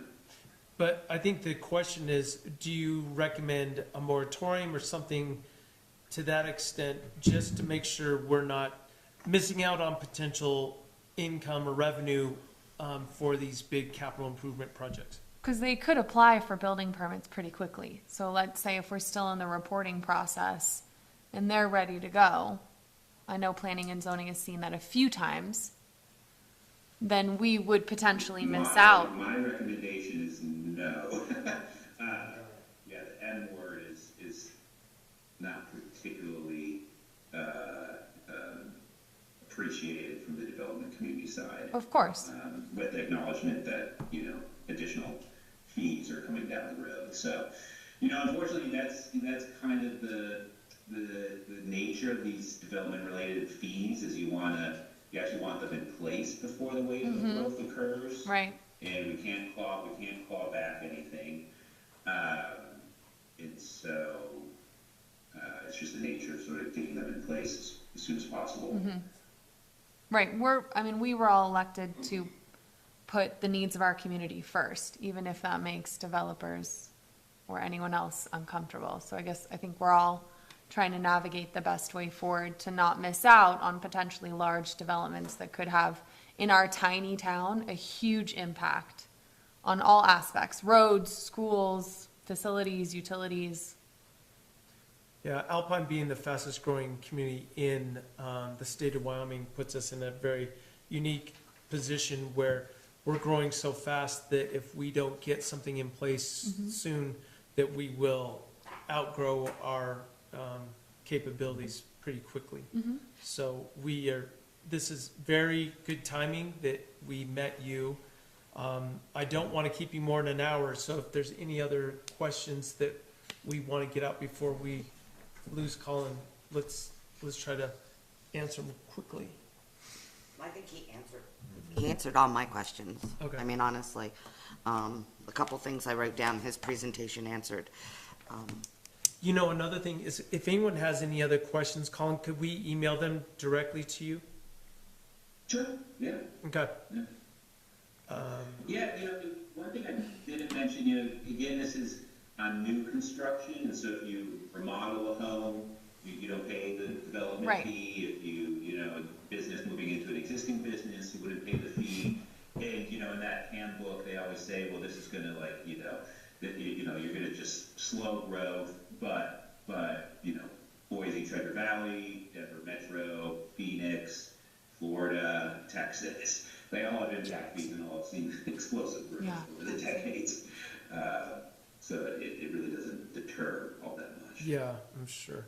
But I think the question is, do you recommend a moratorium or something to that extent, just to make sure we're not missing out on potential income or revenue for these big capital improvement projects? Because they could apply for building permits pretty quickly. So let's say if we're still in the reporting process and they're ready to go, I know planning and zoning has seen that a few times, then we would potentially miss out. My recommendation is no. Yeah, the M word is not particularly appreciated from the development community side. Of course. With the acknowledgement that, you know, additional fees are coming down the road. So, you know, unfortunately, that's kind of the nature of these development related fees is you actually want them in place before the wave of growth occurs. Right. And we can't claw back anything. And so it's just the nature of sort of getting them in place as soon as possible. Right, we were all elected to put the needs of our community first, even if that makes developers or anyone else uncomfortable. So I think we're all trying to navigate the best way forward to not miss out on potentially large developments that could have, in our tiny town, a huge impact on all aspects, roads, schools, facilities, utilities. Yeah, Alpine being the fastest growing community in the state of Wyoming puts us in a very unique position where we're growing so fast that if we don't get something in place soon, that we will outgrow our capabilities pretty quickly. So this is very good timing that we met you. I don't want to keep you more than an hour, so if there's any other questions that we want to get out before we lose Colin, let's try to answer them quickly. I think he answered all my questions. Okay. I mean, honestly, a couple things I wrote down, his presentation answered. You know, another thing is, if anyone has any other questions, Colin, could we email them directly to you? Sure, yeah. Okay. Yeah, one thing I didn't mention, again, this is on new construction, and so if you remodel a home, you don't pay the development Right. fee. If a business moving into an existing business, you wouldn't pay the fee. And, in that handbook, they always say, well, this is gonna you're gonna just slow growth, but, Boise, Treasure Valley, Denver Metro, Phoenix, Florida, Texas, they all have impact fees and all have seen explosive growth over the decades. So it really doesn't deter all that much. Yeah, I'm sure.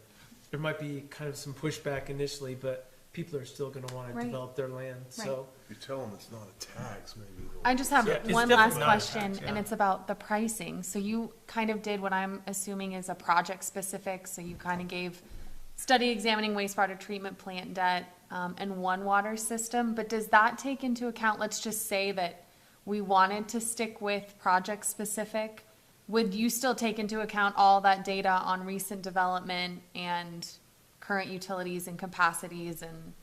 There might be kind of some pushback initially, but people are still going to want to Right. develop their land, so. You tell them it's not a tax, maybe. I just have Yeah, it's one definitely last not a question, tax, and yeah. it's about the pricing. So you kind of did what I'm assuming is a project specific, so you kind of gave study examining wastewater treatment plant debt, and one water system, but does that take into account, let's just say that we wanted to stick with project specific, would you still take into account all that data on recent development and current utilities and capacities? And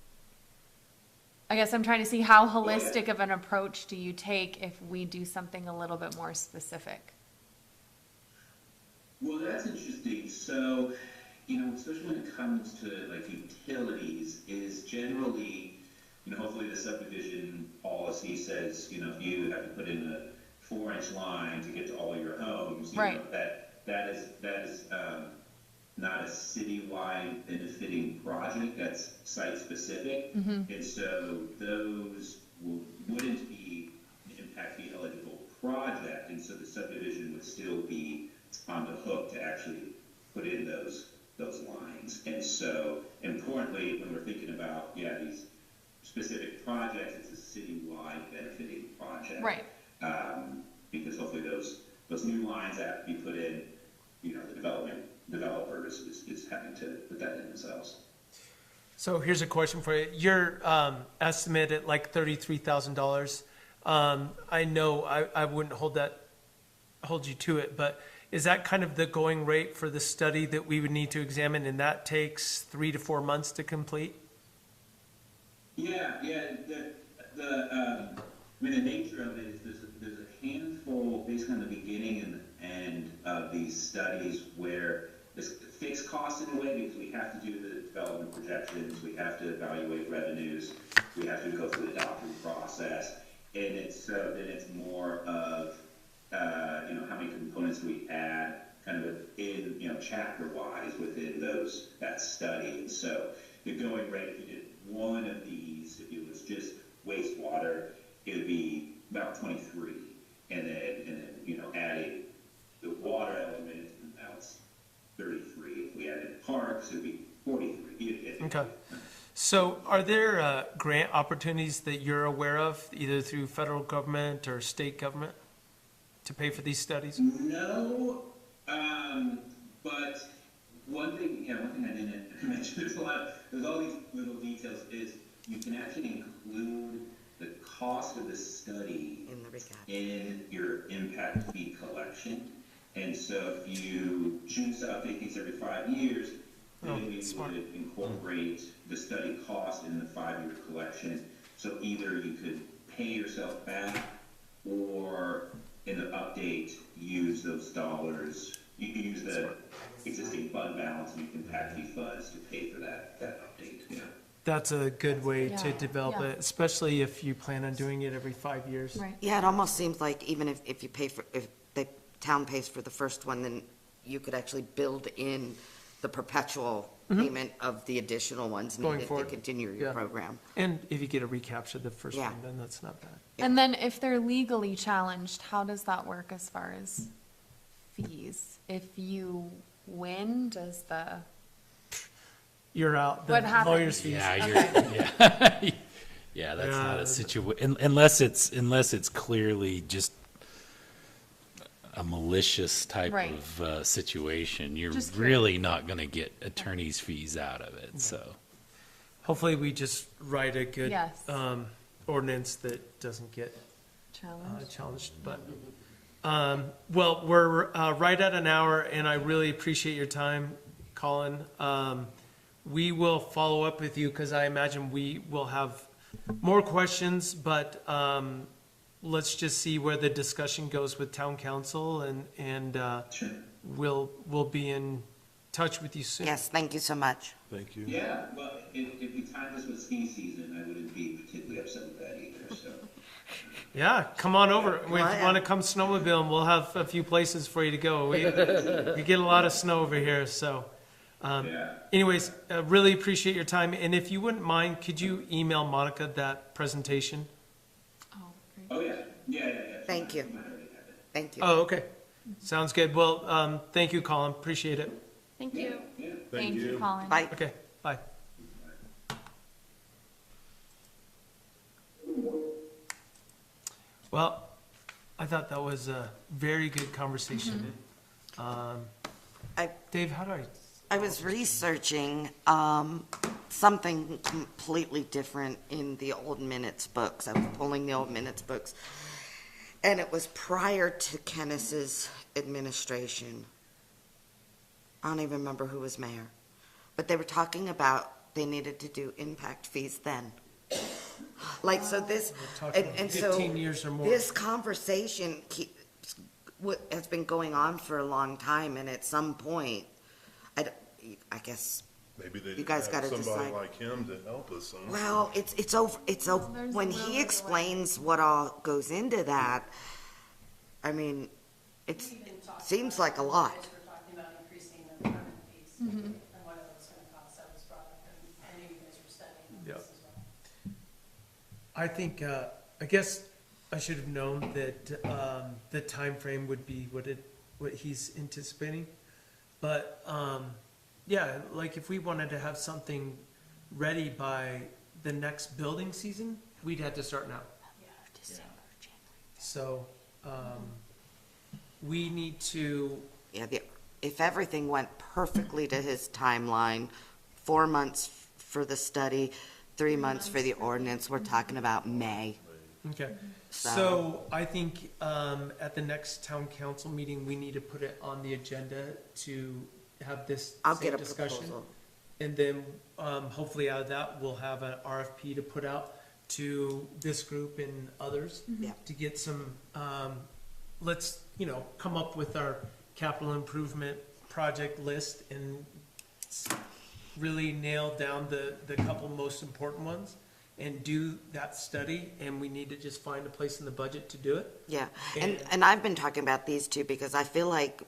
I guess I'm trying to see how holistic of an approach do you take if we do something a little bit more specific? Well, that's interesting. So, especially when it comes to utilities, is generally, hopefully the subdivision policy says, if you have to put in a 4-inch line to get to all your homes, Right. That is not a citywide benefiting project. That's site specific, and so those wouldn't be an impact fee eligible project, and so the subdivision would still be on the hook to actually put in those lines. And so, importantly, when we're thinking about these specific projects, it's a citywide benefiting project, Right. Because hopefully those new lines that have to be put in, the developer is having to put that in themselves. So here's a question for you. Your estimate at like $33,000. I know I wouldn't hold you to it, but is that kind of the going rate for the study that we would need to examine, and that takes 3 to 4 months to complete? Yeah. The nature of it is there's a handful, basically on the beginning and end of these studies, where there's fixed costs in a way, because we have to do the development projections, we have to evaluate revenues, we have to go through the adoption process, and it's more of how many components do we add, kind of in chapter wise within that study. And so the going rate, if you did one of these, if it was just wastewater, it would be about 23, and then adding the water element, now it's 33. If we added parks, it would be 43. Okay. So are there grant opportunities that you're aware of, either through federal government or state government, to pay for these studies? No, but one thing I didn't mention, there's all these little details, is you can actually include the cost of the study In the recap. in your impact fee collection. And so if you choose to update these every 5 years, Maybe we smart. would incorporate the study cost in the 5-year collection, so either you could pay yourself back, or in the update, use those dollars, you can use the existing fund balance and impact fee funds to pay for that update, yeah. That's a good way to Yeah, develop yeah. it, especially if you plan on doing it every 5 years. Right. Yeah, it almost seems like even if you pay for, if the town pays for the first one, then you could actually build in the perpetual payment of the additional ones Mm-hmm. Going needed to forward. continue Yeah. your program. And if you get a recapture the first Yeah. one, then that's not bad. And then if they're legally challenged, how does that work as far as fees? If you win, does the, You're out. The What happens? lawyer's fees. Yeah, yeah. Yeah, that's not Yeah. a unless it's clearly just a malicious type Right. of situation, you're Just really not gonna get attorney's fees out of it, so. Hopefully, we just write a good Yes. ordinance that doesn't get challenge? challenged. But well, we're right at an hour, and I really appreciate your time, Colin. We will follow up with you because I imagine we will have more questions, but let's just see where the discussion goes with town council, and Sure. we'll be in touch with you soon. Yes, thank you so much. Thank you. Yeah, well, if we timed this with ski season, I wouldn't be particularly upset with that either, so. Yeah, come on over. If you yeah. want to come snowmobiling, we'll have a few places for you to go. We get a lot of snow over here, so. Yeah. Anyways, really appreciate your time, and if you wouldn't mind, could you email Monica that presentation? Oh, great. Oh, yeah, yeah. Thank you. I already have it. Thank you. Oh, okay. Sounds good. Well, thank you, Colin. Appreciate it. Thank you. Yeah. Thank you, Colin. Bye. Okay, bye. Well, I thought that was a very good conversation. I- Dave, how do I was researching something completely different in the old minutes books. I was pulling the old minutes books, and it was prior to Kenneth's administration. I don't even remember who was mayor, but they were talking about they needed to do impact fees then. Like, so this, talking and so 15 years or more. this conversation has been going on for a long time, and at some point, I guess, Maybe they You didn't guys have gotta somebody decide. like him to help us, huh? well, it's over, There's when a little he bit of explains what all goes into that, I mean, it seems like a lot. We're talking about increasing the permit fees and what it was gonna cost, that was brought up, and I knew you guys were studying Yep. this as well. I think, I guess I should have known that the time frame would be what he's anticipating. But, yeah, like if we wanted to have something ready by the next building season, we'd have to start now. So, we need to, Yeah, if everything went perfectly to his timeline, 4 months for the study, 3 months for the ordinance, we're talking about May. okay. So- So I think, at the next town council meeting, we need to put it on the agenda to have this I'll same get a discussion. proposal. And then, hopefully out of that, we'll have an RFP to put out to this group and others. Yeah. To get some, let's, come up with our capital improvement project list and really nail down the couple most important ones and do that study, and we need to just find a place in the budget to do it. Yeah, And- and I've been talking about these two because I feel like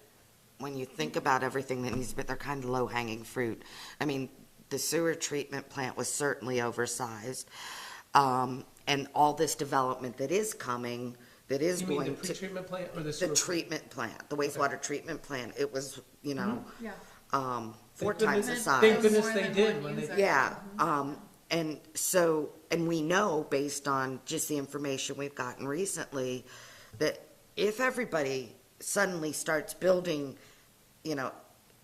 when you think about everything that needs to be, they're kind of low-hanging fruit. I mean, the sewer treatment plant was certainly oversized, and all this development that is coming, that is You mean the going to, pretreatment plant or the the sewer? treatment plant, the wastewater treatment plant, it was, Yeah. 4 Thank times the goodness- size. Thank goodness More they than did one when they. user. Yeah, and so, and we know, based on just the information we've gotten recently, that if everybody suddenly starts building,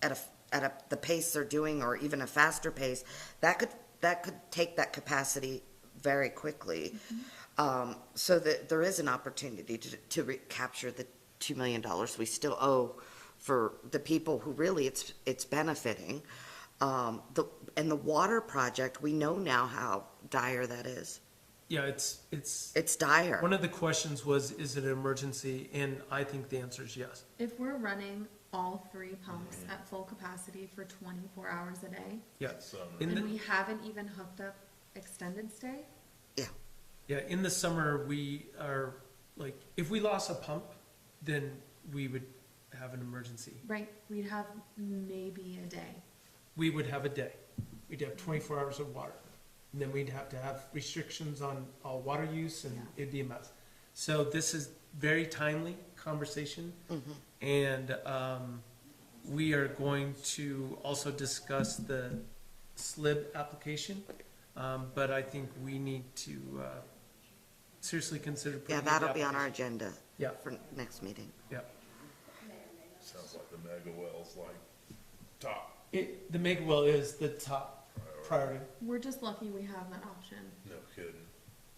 at the pace they're doing, or even a faster pace, that could take that capacity very quickly. So that there is an opportunity to recapture the $2 million we still owe for the people who really it's benefiting. And the water project, we know now how dire that is. Yeah, it's, It's dire. one of the questions was, is it an emergency? And I think the answer is yes. If we're running all 3 pumps at full capacity for 24 hours a day, Yes. and we haven't even hooked up extended stay, Yeah, in the summer, we are, like, if we lost a pump, then we would have an emergency. right, we'd have maybe a day. We would have a day. We'd have 24 hours of water. And then we'd have to have restrictions on all water use, and Yeah. it'd be a mess. So this is very timely conversation. And we are going to also discuss the SLIB application. But I think we need to seriously consider putting Yeah, in the that'll be on our application. agenda Yeah, for next meeting. yeah. Sounds like the mega well's like top. The mega well is the top priority. We're just lucky we have that option, No kidding.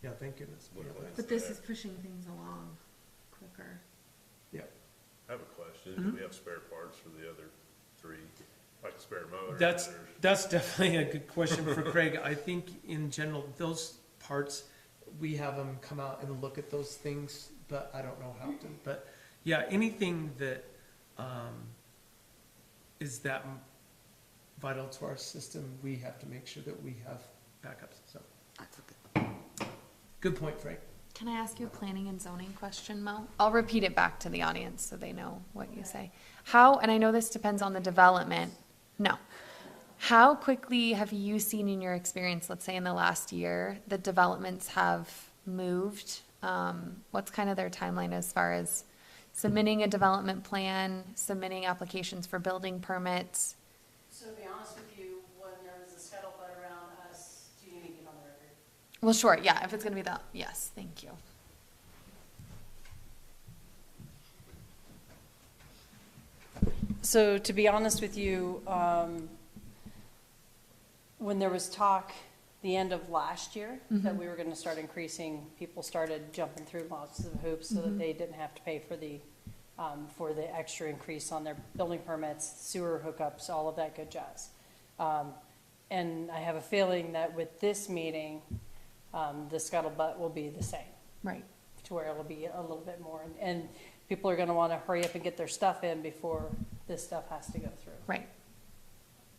Yeah, thank goodness. What a Yeah. waste but this of is that. pushing things along quicker. Yeah. I have a question. Mm-hmm. Do we have spare parts for the other 3? Like a spare motor? That's, or- that's definitely a good question for Craig. I think in general, those parts, we have them come out and look at those things, but I don't know how to. But yeah, anything that is that vital to our system, we have to make sure that we have backups. So, That's okay. good point, Frank. Can I ask you a planning and zoning question, Mo? I'll repeat it back to the audience so they know what you say. How, and I know this depends on the development, no. How quickly have you seen in your experience, let's say in the last year, that developments have moved? What's kind of their timeline as far as submitting a development plan, submitting applications for building permits? So to be honest with you, when there was a scuttlebutt around us, do you need me to get on the record? Well, sure, yeah, if it's gonna be that, yes, thank you. So to be honest with you, when there was talk the end of last year that we were gonna start increasing, people started jumping through lots of hoops so that they didn't have to pay for the extra increase on their building permits, sewer hookups, all of that good jazz. And I have a feeling that with this meeting, the scuttlebutt will be the same, Right. to where it'll be a little bit more. And people are gonna wanna hurry up and get their stuff in before this stuff has to go through, Right.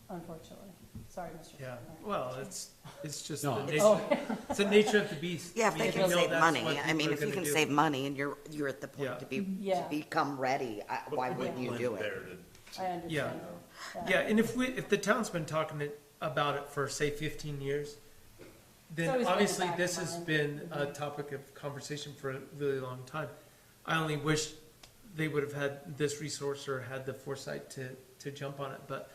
unfortunately. Sorry, Mr. Yeah, Chairman. well, it's just No, the Oh. nature, it's the nature of the beast. Yeah, if they We can know save that's money, what I people mean, are if you gonna can do. save money and you're at the Yeah. point to Yeah. become ready, why wouldn't you do it? There to- I understand. Yeah, and if the town's been talking about it for, say, 15 years, It's then always been obviously the back this of has mind. been a topic of conversation for a really long time. I only wish they would have had this resource or had the foresight to jump on it, but,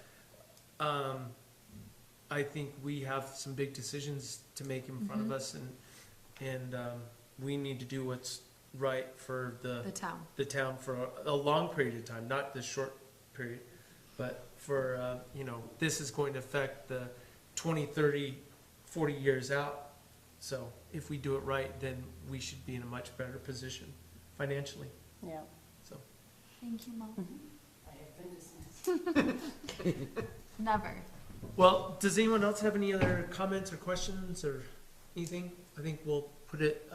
I think we have some big decisions to make in front of us, and we need to do what's right for The town. the town for a long period of time, not the short period, but for, this is going to affect the 20, 30, 40 years out. So if we do it right, then we should be in a much better position financially, Yeah. so. Thank you, Mo. I have been dismissed. Never. Well, does anyone else have any other comments or questions or anything? I think we'll put it,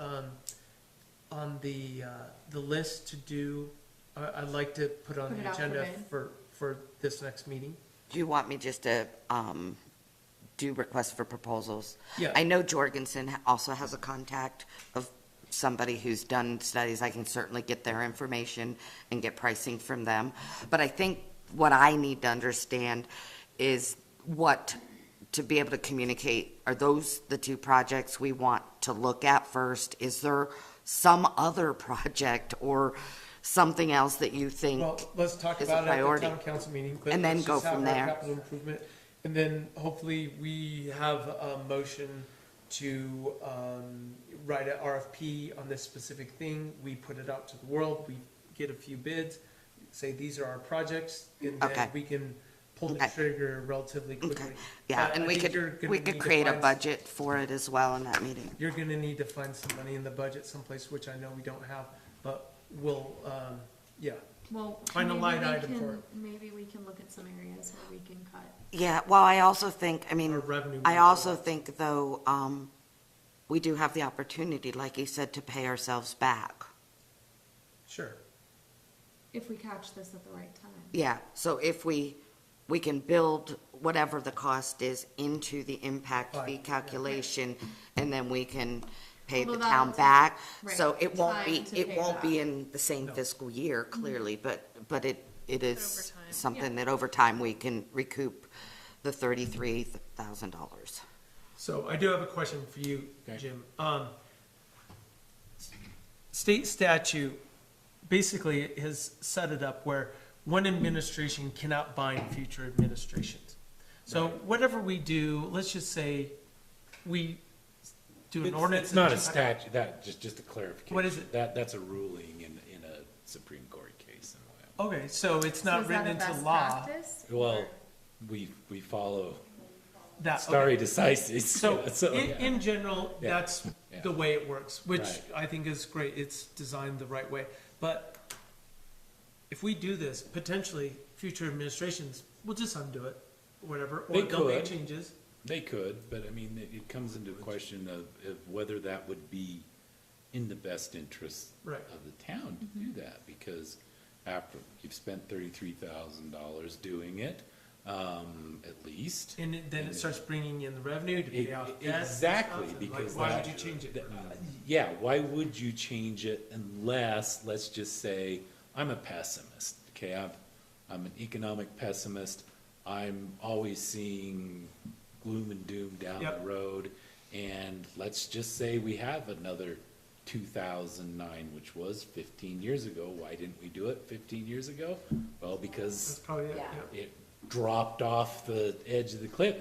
on the list to do. I'd like to put on Put it the out for agenda bid. for this next meeting. Do you want me just to do requests for proposals? Yeah. I know Jorgensen also has a contact of somebody who's done studies. I can certainly get their information and get pricing from them. But I think what I need to understand is what, to be able to communicate, are those the 2 projects we want to look at first? Is there some other project or something else that you think? Well, let's talk is a about it at the priority. town council meeting, but And then let's go just have from our there. capital improvement. And then hopefully we have a motion to, write an RFP on this specific thing. We put it out to the world, we get a few bids, say these are our projects, and Okay. then we can pull the Okay. trigger relatively quickly. Okay, yeah, But and I we think you're could, gonna we need could to create a find- budget for it as well in that meeting. You're gonna need to find some money in the budget someplace, which I know we don't have, but we'll, yeah. Well, Find a maybe line we item can- for it. Maybe we can look at some areas where we can cut. Yeah, well, I also think, I mean, Or revenue I neutral. also think though, we do have the opportunity, like you said, to pay ourselves back. Sure. If we catch this at the right time. Yeah, so if we can build whatever the cost is into the impact fee Right. calculation, and then we can pay the Although town that'll take- back. So right, it won't be, time to it pay won't be back. in the same No. fiscal year, clearly, but it is over time. something Yeah. that over time we can recoup the $33,000. So I do have a question for you, Okay. Jim. State statute basically has set it up where one administration cannot bind future administrations. So whatever we do, let's just say we do an ordinance. It's not a statute, just a clarification. What is it? That's a ruling in a Supreme Court case in a way. Okay, so it's So not is that written a into best law. practice, Well, or- we follow That, stare okay. decisis. So yeah. in general, Yeah. that's Yeah. the way it works, which Right. I think is great. It's designed the right way. But if we do this, potentially future administrations will just undo it, whatever, or They they'll make could. changes. They could, but I mean, it comes into question of whether that would be in the best interest Right. of the town to do that, because after you've spent $33,000 doing it, at least. And then it starts bringing in the revenue to pay off debts. and Exactly, stuff, and, because like, why that- would you change it? Yeah, why would you change it unless, let's just say, I'm a pessimist, okay? I'm an economic pessimist. I'm always seeing gloom and doom down Yep. the road. And let's just say we have another 2009, which was 15 years ago. Why didn't we do it 15 years ago? Well, That's because probably it, Yeah. yeah. it dropped off the edge of the cliff,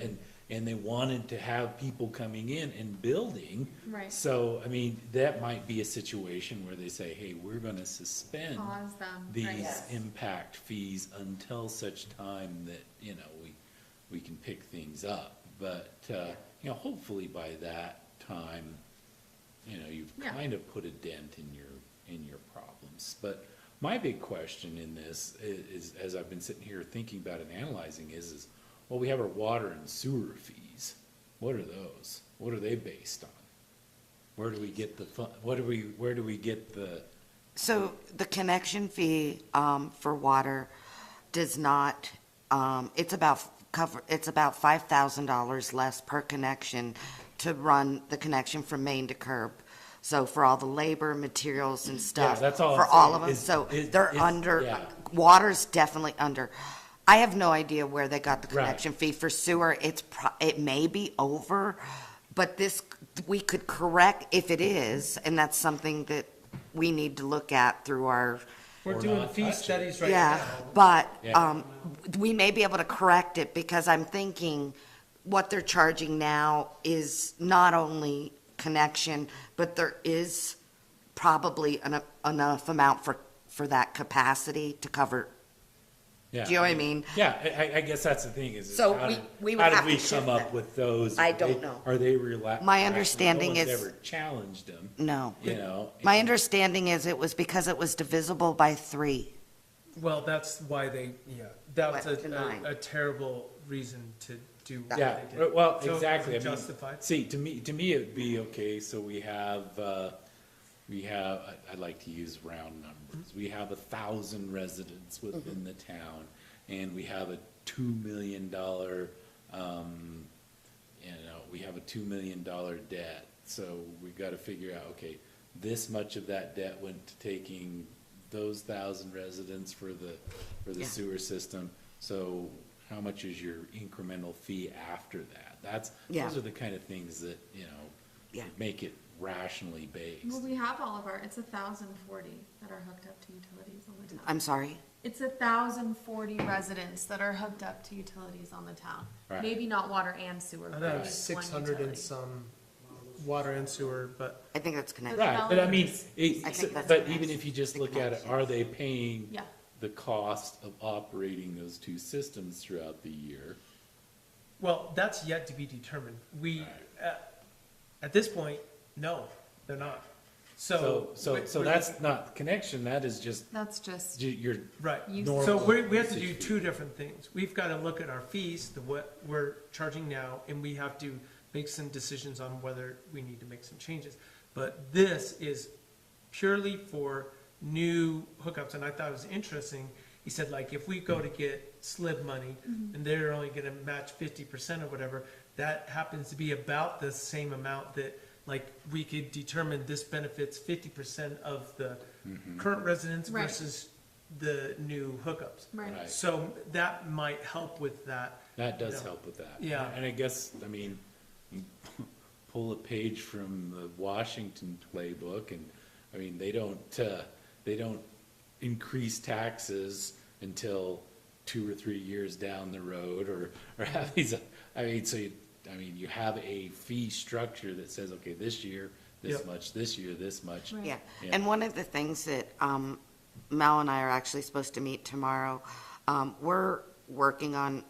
and they wanted to have people coming in and building. Right. So, I mean, that might be a situation where they say, hey, we're gonna suspend Pause them, these right. impact fees until such time that, you know, we can pick things up. But, you know, hopefully by that time, you know, you've Yeah. kind of put a dent in your problems. But my big question in this is, as I've been sitting here thinking about and analyzing is, well, we have our water and sewer fees. What are those? What are they based on? Where do we get the where do we get the, So the connection fee for water does not, it's about $5,000 less per connection to run the connection from main to curb. So for all the labor, materials and stuff. that's all I'm For all saying of them, is- so is- they're is- under, yeah. water's definitely under. I have no idea where they got the Right. connection fee for sewer. It may be over, but this, we could correct if it is, and that's something that we need to look at through our, We're Or doing not fee touch it. studies right yeah, now. but, Yeah. we may be able to correct it, because I'm thinking what they're charging now is not only connection, but there is probably enough amount for that capacity to cover. yeah. Do you know what I mean? Yeah, I guess that's the thing is So how we- did- we would how did have to we shift come up that. with those? I Are don't they- know. Are they relaxed? My understanding No one's is- ever challenged them, No. you know? My understanding is it was because it was divisible by 3. Well, that's why that was Went to 9. a terrible reason to do what Yeah, they did. well, So, exactly. was it I mean, justified? see, to me, it'd be, okay, so we have, I'd like to use round numbers. We have 1,000 residents within the town, and we have a $2 million, we have a $2 million debt. So we've got to figure out, okay, this much of that debt went to taking those 1,000 residents for the Yeah. sewer system. So how much is your incremental fee after that? Yeah. Those are the kind of things that, you know, Yeah. make it rationally based. Well, we have all of our, it's 1,040 that are hooked up to utilities on the town. I'm sorry? It's 1,040 residents that are hooked up to utilities on the town. Right. Maybe not water and sewer. I but know at it's least one 600 and utility. some water and sewer, but I think that's connected. Right, but I mean, I think that's but the even next- if you just the look at it, connection. are they paying Yeah. the cost of operating those two systems throughout the year? well, that's yet to be determined. At this point, no, they're not. So. So that's not connection, that is just That's just, your, Right. You- So normal we have to do usage two fee. different things. We've got to look at our fees, what we're charging now, and we have to make some decisions on whether we need to make some changes. But this is purely for new hookups, and I thought it was interesting. He said, like, if we go to get SLIB money, and they're only gonna match 50% or whatever, that happens to be about the same amount that, like, we could determine this benefits 50% of the current residents Right. versus the new hookups. right. Right. So that might help with that. that does No. help with that. Yeah. And I guess, I mean, you pull a page from the Washington playbook and, I mean, they don't increase taxes until 2 or 3 years down the road or have these, I mean, so you have a fee structure that says, okay, this year, this Yep. much, this year, this much. Right. Yeah, Yeah. and one of the things that Mel and I are actually supposed to meet tomorrow, we're working on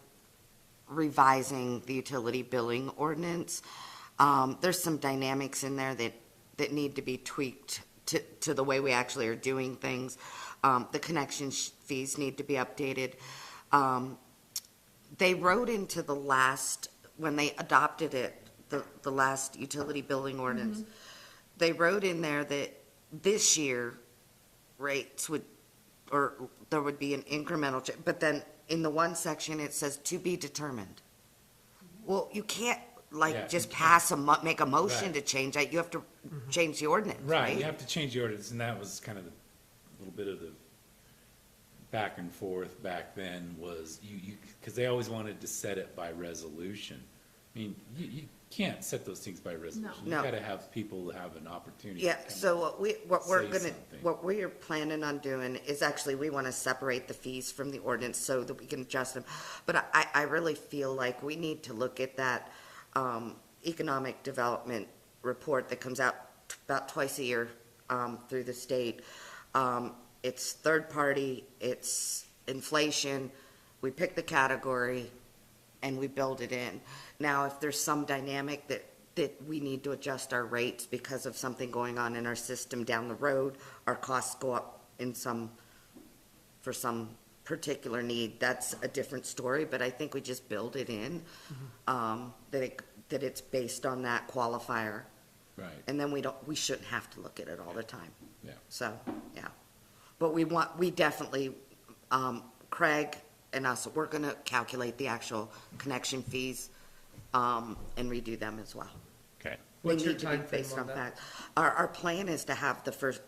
revising the utility billing ordinance. There's some dynamics in there that need to be tweaked to the way we actually are doing things. The connection fees need to be updated. They wrote into the last, when they adopted it, the last utility billing ordinance, they wrote in there that this year rates would, or there would be an incremental, but then in the one section, it says to be determined. Well, you can't Yeah, like just you can't. make a motion Right. to change that. You have to change the ordinance, Right, right? you have to change the ordinance, and that was kind of a little bit of the back and forth back then was because they always wanted to set it by resolution. I mean, you can't set those things by resolution. You No. gotta have people have an opportunity. Yeah, to come so what we're say gonna, something. what we are planning on doing is actually, we want to separate the fees from the ordinance so that we can adjust them. But I really feel like we need to look at that, economic development report that comes out about twice a year, through the state. It's third party, it's inflation, we pick the category and we build it in. Now, if there's some dynamic that we need to adjust our rates because of something going on in our system down the road, our costs go up for some particular need, that's a different story, but I think we just build it in, that it's based on that qualifier. Right, And then we shouldn't have to look at it all the time. yeah. So, yeah. But we definitely, Craig and us, we're gonna calculate the actual connection fees, and redo them as well. Okay. What's They your need to be timeframe based on on that? fact. Our plan is to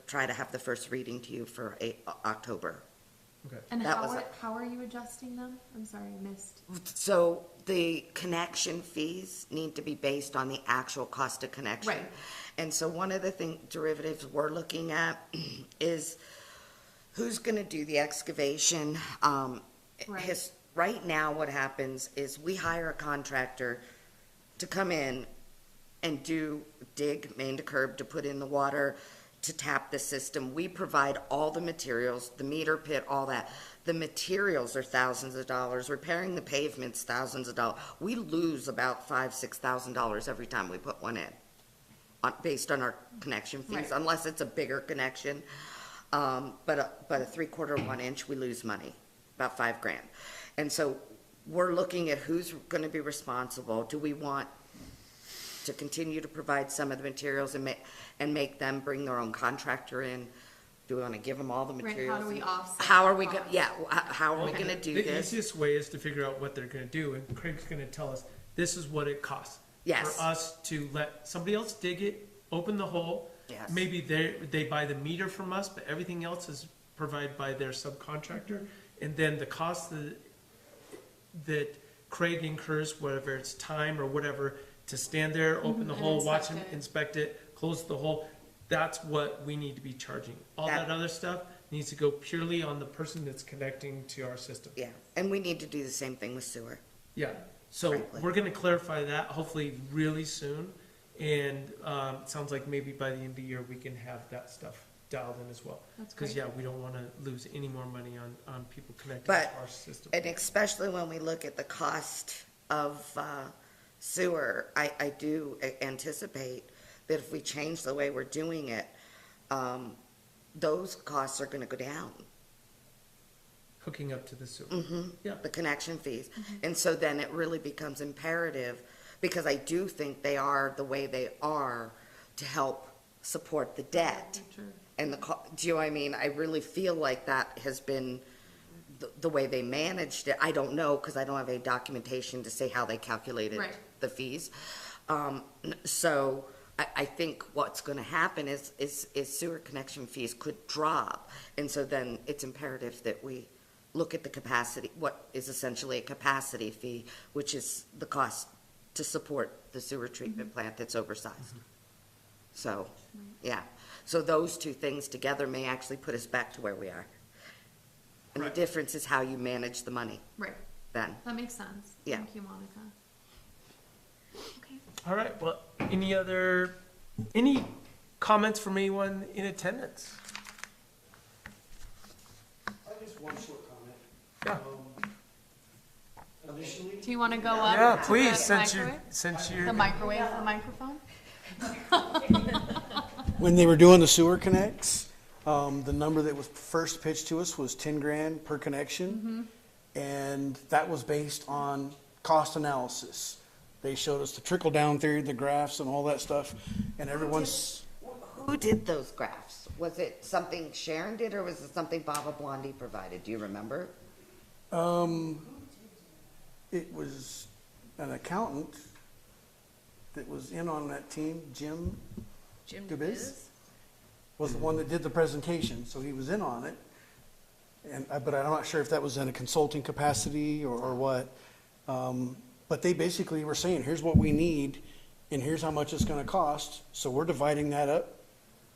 try to have the first reading to you for October. Okay. And That how was how are you adjusting them? I'm sorry, I missed. So the connection fees need to be based on the actual cost of connection. Right. And so one of the derivatives we're looking at is who's gonna do the excavation? Right. Right now, what happens is we hire a contractor to come in and dig main to curb to put in the water, to tap the system. We provide all the materials, the meter pit, all that. The materials are thousands of dollars. Repairing the pavement's thousands of dollars. We lose about $5,000-6,000 every time we put one in, based on our connection fees, Right. unless it's a bigger connection. But a 3/4 1 inch, we lose money, about $5,000. And so we're looking at who's going to be responsible. Do we want to continue to provide some of the materials and make them bring their own contractor in? Do we want to give them all the Right, materials? how do we offset? How are the we going, cost? yeah, how are we going to do The this? easiest way is to figure out what they're gonna do, and Craig's gonna tell us, this is what it costs. Yes. For us to let somebody else dig it, open the hole. Yes. Maybe they buy the meter from us, but everything else is provided by their subcontractor. And then the cost that Craig incurs, whether it's time or whatever, to stand there, open the And hole, watch him, inspect it. inspect it, close the hole, that's what we need to be charging. All That- that other stuff needs to go purely on the person that's connecting to our system. Yeah, and we need to do the same thing with sewer. Yeah, so Frankly. we're gonna clarify that hopefully really soon. And, it sounds like maybe by the end of the year, we can have that stuff dialed in as well. That's Cause great. yeah, we don't wanna lose any more money on people connecting But- to our system. And especially when we look at the cost of sewer, I do anticipate that if we change the way we're doing it, those costs are gonna go down. Hooking up to the sewer. Yeah. The connection fees. And so then it really becomes imperative, because I do think they are the way they are to help support the debt. And do you know what I mean? I really feel like that has been the way they managed it. I don't know, because I don't have any documentation to say how they calculated Right. the fees. So I think what's gonna happen is sewer connection fees could drop. And so then it's imperative that we look at the capacity, what is essentially a capacity fee, which is the cost to support the sewer treatment plant that's oversized. So, yeah. So those two things together may actually put us back to where we are. And the Right. difference is how you manage the money Right, then. that makes sense. Yeah. Thank you, Monica. Okay. All right, well, any comments from anyone in attendance? Just one short comment. Yeah. Initially, Do you want to go up? Yeah, to please, the since The you're, microwave, the microphone? when they were doing the sewer connects, the number that was first pitched to us was 10 grand per connection. And that was based on cost analysis. They showed us the trickle down theory, the graphs and all that stuff, and everyone's, Who did those graphs? Was it something Sharon did, or was it something Baba Blondie provided? Do you remember? it was an accountant that was in on that team, Jim Dubiz, was the one that did the presentation, so he was in on it. And, but I'm not sure if that was in a consulting capacity or what. But they basically were saying, here's what we need, and here's how much it's gonna cost. So we're dividing that up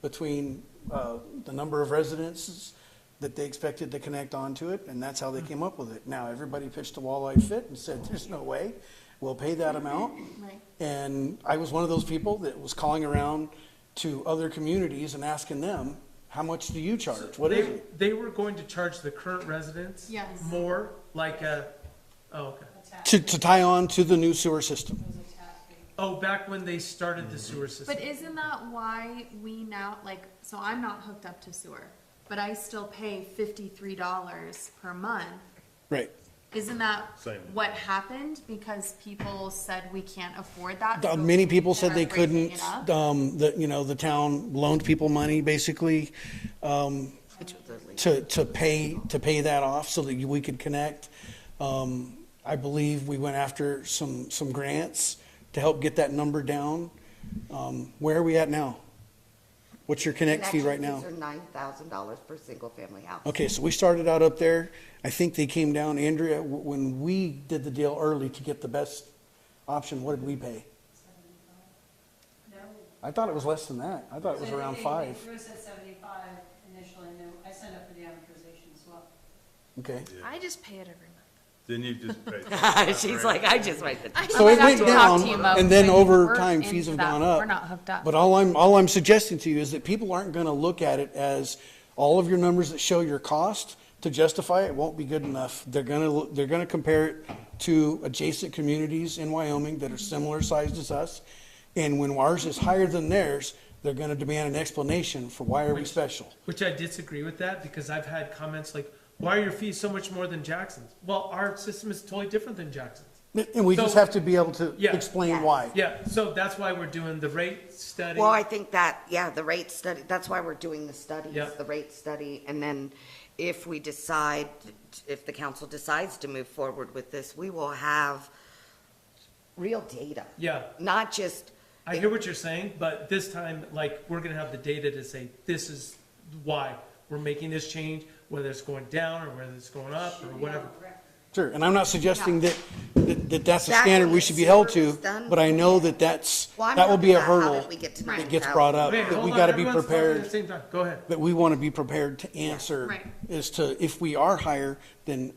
between, the number of residences that they expected to connect onto it, and that's how they came up with it. Now, everybody pitched a walleye fit and said, there's no way, we'll pay that amount. Right. And I was one of those people that was calling around to other communities and asking them, how much do you charge? What is it? they were going to charge the current residents Yes. more, like okay. To tie on to the new sewer system. Oh, back when they started the sewer system. But isn't that why we now, like, so I'm not hooked up to sewer, but I still pay $53 per month. Right. Isn't that Same. what happened? Because people said we can't afford that? so Many people said they're they breaking couldn't, it up? the town loaned people money basically, Which was illegal. to pay that off so that we could connect. I believe we went after some grants to help get that number down. Where are we at now? What's your connect fee right now? Connection fees are $9,000 per single-family house. Okay, so we started out up there. I think they came down, Andrea, when we did the deal early to get the best option, what did we pay? No. I thought it was less than that. I thought it was around 5. They threw us at 75 initially, and then I signed up for the amortization as well. Okay. I just pay it every month. Then you just pay. She's like, I just write the. So it I'd have went to talk down, to you about and then when over we're time, into fees have that. gone up. We're not hooked up. But all I'm suggesting to you is that people aren't gonna look at it as all of your numbers that show your cost to justify it won't be good enough. They're gonna compare it to adjacent communities in Wyoming that are similar sized as us. And when ours is higher than theirs, they're gonna demand an explanation for why are we special? Which I disagree with that, because I've had comments like, why are your fees so much more than Jackson's? Well, our system is totally different than Jackson's. And we just So- have to be able to Yeah. explain Yes. why. Yeah, so that's why we're doing the rate study. Well, I think that, yeah, the rate study, that's why we're doing the studies, Yeah. the rate study. And then if we decide, if the council decides to move forward with this, we will have real data. Yeah. Not just, I hear what you're saying, but this time, like, we're gonna have the data to say, this is why we're making this change, whether it's going down or whether it's going up or whatever. Sure, and I'm not suggesting that's a Exactly. standard we should be held Sewer to, was done. but I know that well, I'm that will be a looking at how hurdle did we get to that gets 9,000? brought up, Okay, that hold we on, gotta be everyone's talking at the prepared, same time. Go ahead. that we wanna be prepared to answer Right. as to, if we are higher than,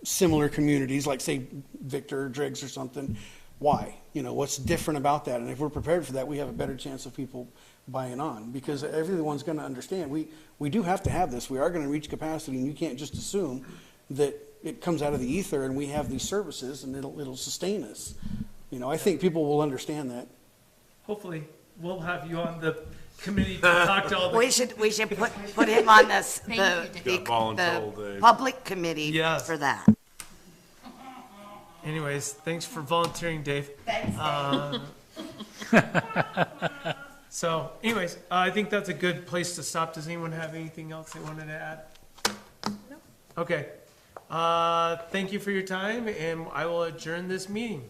similar communities, like say Victor or Driggs or something, why? You know, what's different about that? And if we're prepared for that, we have a better chance of people buying on, because everyone's gonna understand, we do have to have this, we are gonna reach capacity, and you can't just assume that it comes out of the ether and we have these services and it'll sustain us. You know, I think people will understand that. Hopefully, we'll have you on the committee to talk to all the, We should put him on this, Thank you, Dave. Got voluntold, the Dave. public committee Yes. for that. anyways, thanks for volunteering, Dave. Thanks. So anyways, I think that's a good place to stop. Does anyone have anything else they wanted to add? No. Okay. Thank you for your time, and I will adjourn this meeting.